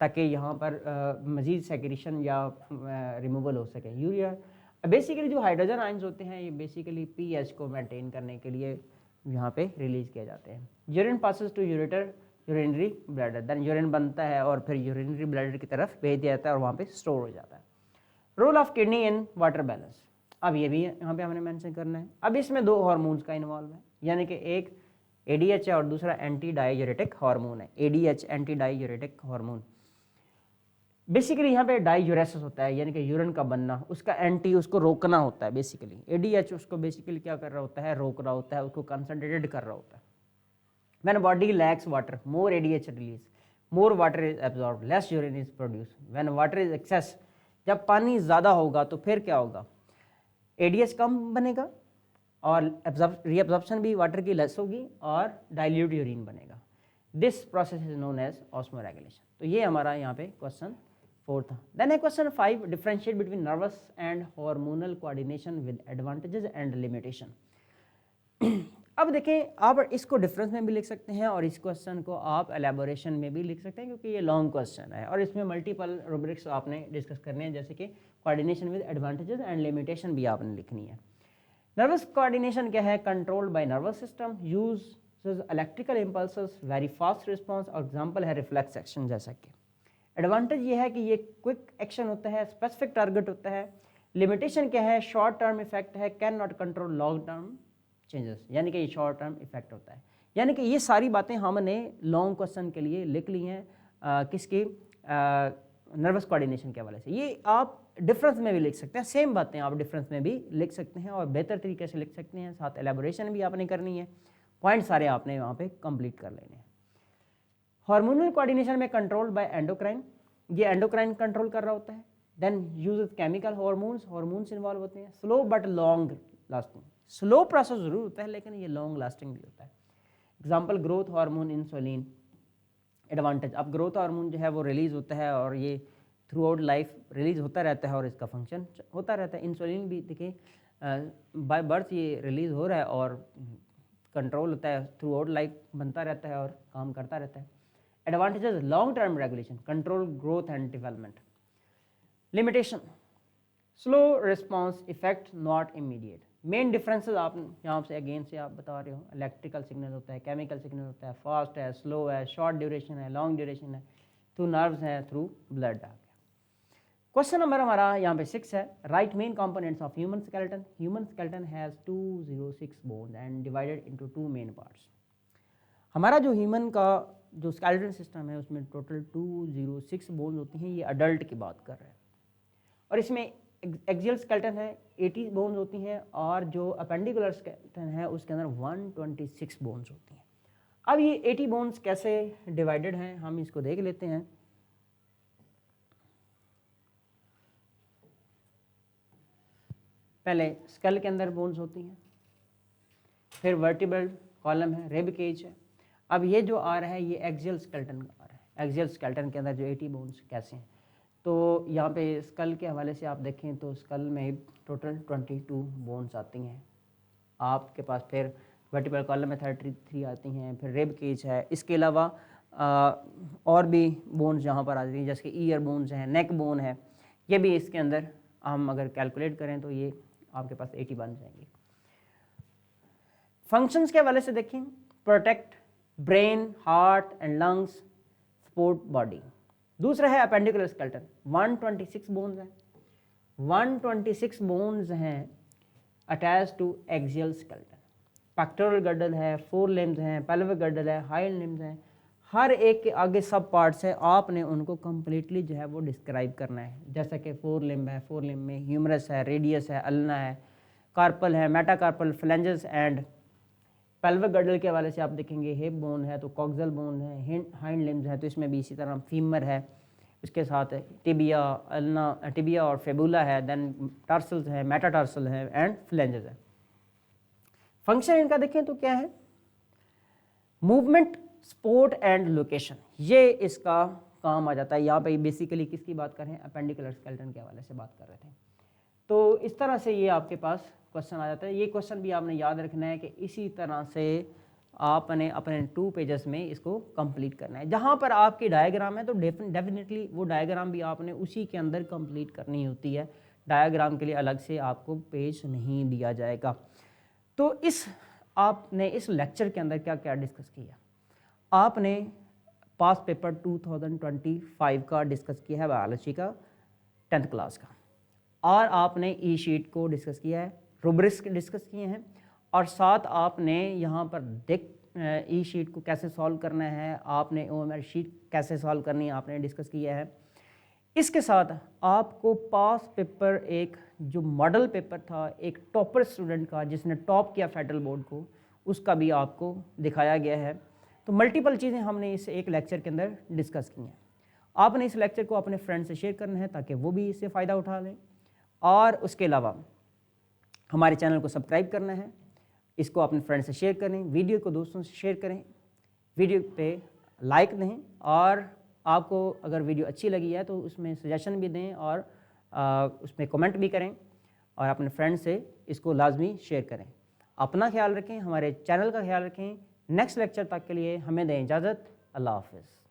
ताकि यहाँ पर मज़ीद सेक्रेशन या रिमूवल हो सके. यूरिया बेसिकली जो हाइड्रोजन आयंस होते हैं ये बेसिकली पीएच को मेंटेन करने के लिए यहाँ पे रिलीज किए जाते हैं. Urine passes to ureter urinary bladder, then urine बनता है और फिर यूरिनरी ब्लैडर की तरफ भेज दिया जाता है और वहाँ पे स्टोर हो जाता है। Role of kidney in water balance, अब ये भी यहाँ पे हमने मेंशन करना है। अब इसमें दो हार्मोन्स का इन्वॉल्व है, यानी कि एक ADH है और दूसरा एंटी डायूरेटिक हार्मोन है। ADH anti diuretic hormone, basically यहाँ पे डायूरेसिस होता है, यानी कि यूरिन का बनना, उसका एंटी उसको रोकना होता है बेसिकली। ADH उसको बेसिकली क्या कर रहा होता है, रोक रहा होता है, उसको कंसंट्रेटेड कर रहा होता है। When body lacks water, more ADH release, more water is absorbed, less urine is produced. When water is excess, जब पानी ज़्यादा होगा तो फिर क्या होगा, ADH कम बनेगा और रीअब्जॉर्प्शन भी वाटर की लेस होगी और डाइल्यूट यूरिन बनेगा। This process is known as osmoregulation. तो ये हमारा यहाँ पे क्वेश्चन 4 था। देन है question 5, differentiate between nervous and hormonal coordination with advantages and limitation. अब देखें, आप इसको डिफरेंस में भी लिख सकते हैं और इस क्वेश्चन को आप एलेबोरेशन में भी लिख सकते हैं, क्योंकि ये लॉन्ग क्वेश्चन है और इसमें मल्टीपल रूब्रिक्स आपने डिस्कस करने हैं, जैसे कि coordination with advantages and limitation भी आपने लिखनी है। नर्वस कोऑर्डिनेशन क्या है, controlled by nervous system, use electrical impulses, very fast response, और एग्जाम्पल है रिफ्लेक्स एक्शन। जैसा कि एडवांटेज ये है कि ये क्विक एक्शन होता है, स्पेसिफिक टारगेट होता है। लिमिटेशन क्या है, शॉर्ट टर्म इफेक्ट है, can not control long term changes, यानी कि ये शॉर्ट टर्म इफेक्ट होता है। यानी कि ये सारी बातें हमने लॉन्ग क्वेश्चन के लिए लिख ली हैं, किसकी, नर्वस कोऑर्डिनेशन के हवाले से। ये आप डिफरेंस में भी लिख सकते हैं, सेम बातें आप डिफरेंस में भी लिख सकते हैं और बेहतर तरीके से लिख सकते हैं। साथ एलेबोरेशन भी आपने करनी है, पॉइंट सारे आपने वहाँ पे कंप्लीट कर लेने हैं। हार्मोनल कोऑर्डिनेशन में कंट्रोल बाय एंडोक्राइन, ये एंडोक्राइन कंट्रोल कर रहा होता है। Then use chemical hormones involve होते हैं। Slow but long lasting, slow process जरूर होता है लेकिन ये लॉन्ग लास्टिंग भी होता है। Example growth hormone, insulin. Advantage, अब ग्रोथ हार्मोन जो है वो रिलीज होता है और ये थ्रू आउट लाइफ रिलीज होता रहता है और इसका फंक्शन होता रहता है। इंसुलिन भी देखिए बाय बर्थ ये रिलीज हो रहा है और कंट्रोल होता है, थ्रू आउट लाइफ बनता रहता है और काम करता रहता है। Advantages, long term regulation, control growth and development. Limitation, slow response effect, not immediate. Main differences आप यहाँ से अगेन से आप बता रहे हो, इलेक्ट्रिकल सिग्नल होता है, केमिकल सिग्नल होता है, फास्ट है, स्लो है, शॉर्ट ड्यूरेशन है, लॉन्ग ड्यूरेशन है, थ्रू नर्व्स है, थ्रू ब्लड आ गया। क्वेश्चन नंबर हमारा यहाँ पे 6 है, right main components of human skeleton. Human skeleton has 206 bones and divided into 2 main parts. हमारा जो ह्यूमन का जो स्केलेटन सिस्टम है उसमें टोटल 206 बोन्स होती हैं, ये अडल्ट की बात कर रहे हैं। और इसमें एक्सियल स्केलेटन है 80 बोन्स होती हैं और जो अपेंडिकुलर स्केलेटन है उसके अंदर 126 बोन्स होती हैं। अब ये 80 बोन्स कैसे डिवाइडेड हैं हम इसको देख लेते हैं। पहले स्कल के अंदर बोन्स होती हैं, फिर वर्टिब्रल कॉलम है, रिब केज है। अब ये जो आ रहा है ये एक्सियल स्केलेटन आ रहा है। एक्सियल स्केलेटन के अंदर जो 80 बोन्स कैसे हैं, तो यहाँ पे स्कल के हवाले से आप देखें तो स्कल में टोटल 22 बोन्स आती हैं आपके पास। फिर वर्टिब्रल कॉलम में 33 आती हैं, फिर रिब केज है। इसके अलावा और भी बोन्स यहाँ पर आती हैं, जैसे कि ईयर बोन्स हैं, नेक बोन है, ये भी इसके अंदर हम अगर कैलकुलेट करें तो ये आपके पास 80 बन जाएंगे। फंक्शंस के हवाले से देखें, protect brain, heart and lungs, support body. दूसरा है अपेंडिकुलर स्केलेटन, 126 बोन्स हैं। 126 बोन्स हैं attach to axial skeleton. Pectoral girdle है, 4 लिम्स हैं, पेल्विक गर्डल है, हाइंड लिम्स हैं। हर एक के आगे सब पार्ट्स है, आपने उनको कम्प्लीटली जो है वो डिस्क्राइब करना है। जैसा कि 4 लिम्ब है, 4 लिम्ब में ह्यूमरस है, रेडियस है, अल्ना है, कार्पल है, metacarpal, flanges and pelvic girdle के हवाले से आप देखेंगे हिप बोन है तो कॉक्सल बोन है, हाइंड लिम्स है तो इसमें भी इसी तरह फीमर है, इसके साथ टिबिया, अल्ना, टिबिया और फेबुला है, देन टार्सल्स है, मेटाटार्सल है एंड फ्लेंजेस है। फंक्शन इनका देखें तो क्या है, मूवमेंट, सपोर्ट एंड लोकेशन, ये इसका काम आ जाता है। यहाँ पे बेसिकली किसकी बात कर रहे हैं, अपेंडिकुलर स्केलेटन के हवाले से बात कर रहे थे। तो इस तरह से ये आपके पास क्वेश्चन आ जाता है। ये क्वेश्चन भी आपने याद रखना है कि इसी तरह से आपने अपने 2 पेजेस में इसको कंप्लीट करना है। जहाँ पर आपकी डायग्राम है तो डेफिनेटली वो डायग्राम भी आपने उसी के अंदर कंप्लीट करनी होती है। डायग्राम के लिए अलग से आपको पेज नहीं दिया जाएगा। तो आपने इस लेक्चर के अंदर क्या क्या डिस्कस किया, आपने पास पेपर 2025 का डिस्कस किया है बायोलॉजी का 10th क्लास का, और आपने ई शीट को डिस्कस किया है, रूब्रिक्स डिस्कस किए हैं, और साथ आपने यहाँ पर ई शीट को कैसे सॉल्व करना है, आपने OMR शीट कैसे सॉल्व करनी है आपने डिस्कस किया है। इसके साथ आपको पास पेपर एक जो मॉडल पेपर था एक टॉपर स्टूडेंट का जिसने टॉप किया फेडरल बोर्ड को, उसका भी आपको दिखाया गया है। तो मल्टीपल चीज़ें हमने इस एक लेक्चर के अंदर डिस्कस की हैं। आपने इस लेक्चर को अपने फ्रेंड से शेयर करना है ताकि वो भी इससे फ़ायदा उठा लें, और उसके अलावा हमारे चैनल को सब्सक्राइब करना है, इसको अपने फ्रेंड से शेयर करें, वीडियो को दोस्तों से शेयर करें, वीडियो पे लाइक दें, और आपको अगर वीडियो अच्छी लगी है तो उसमें सजेशन भी दें और उसमें कमेंट भी करें, और अपने फ्रेंड से इसको लाजमी शेयर करें। अपना ख्याल रखें, हमारे चैनल का ख्याल रखें। नेक्स्ट लेक्चर तक के लिए हमें दें इजाज़त। अल्लाह हाफ़िज़।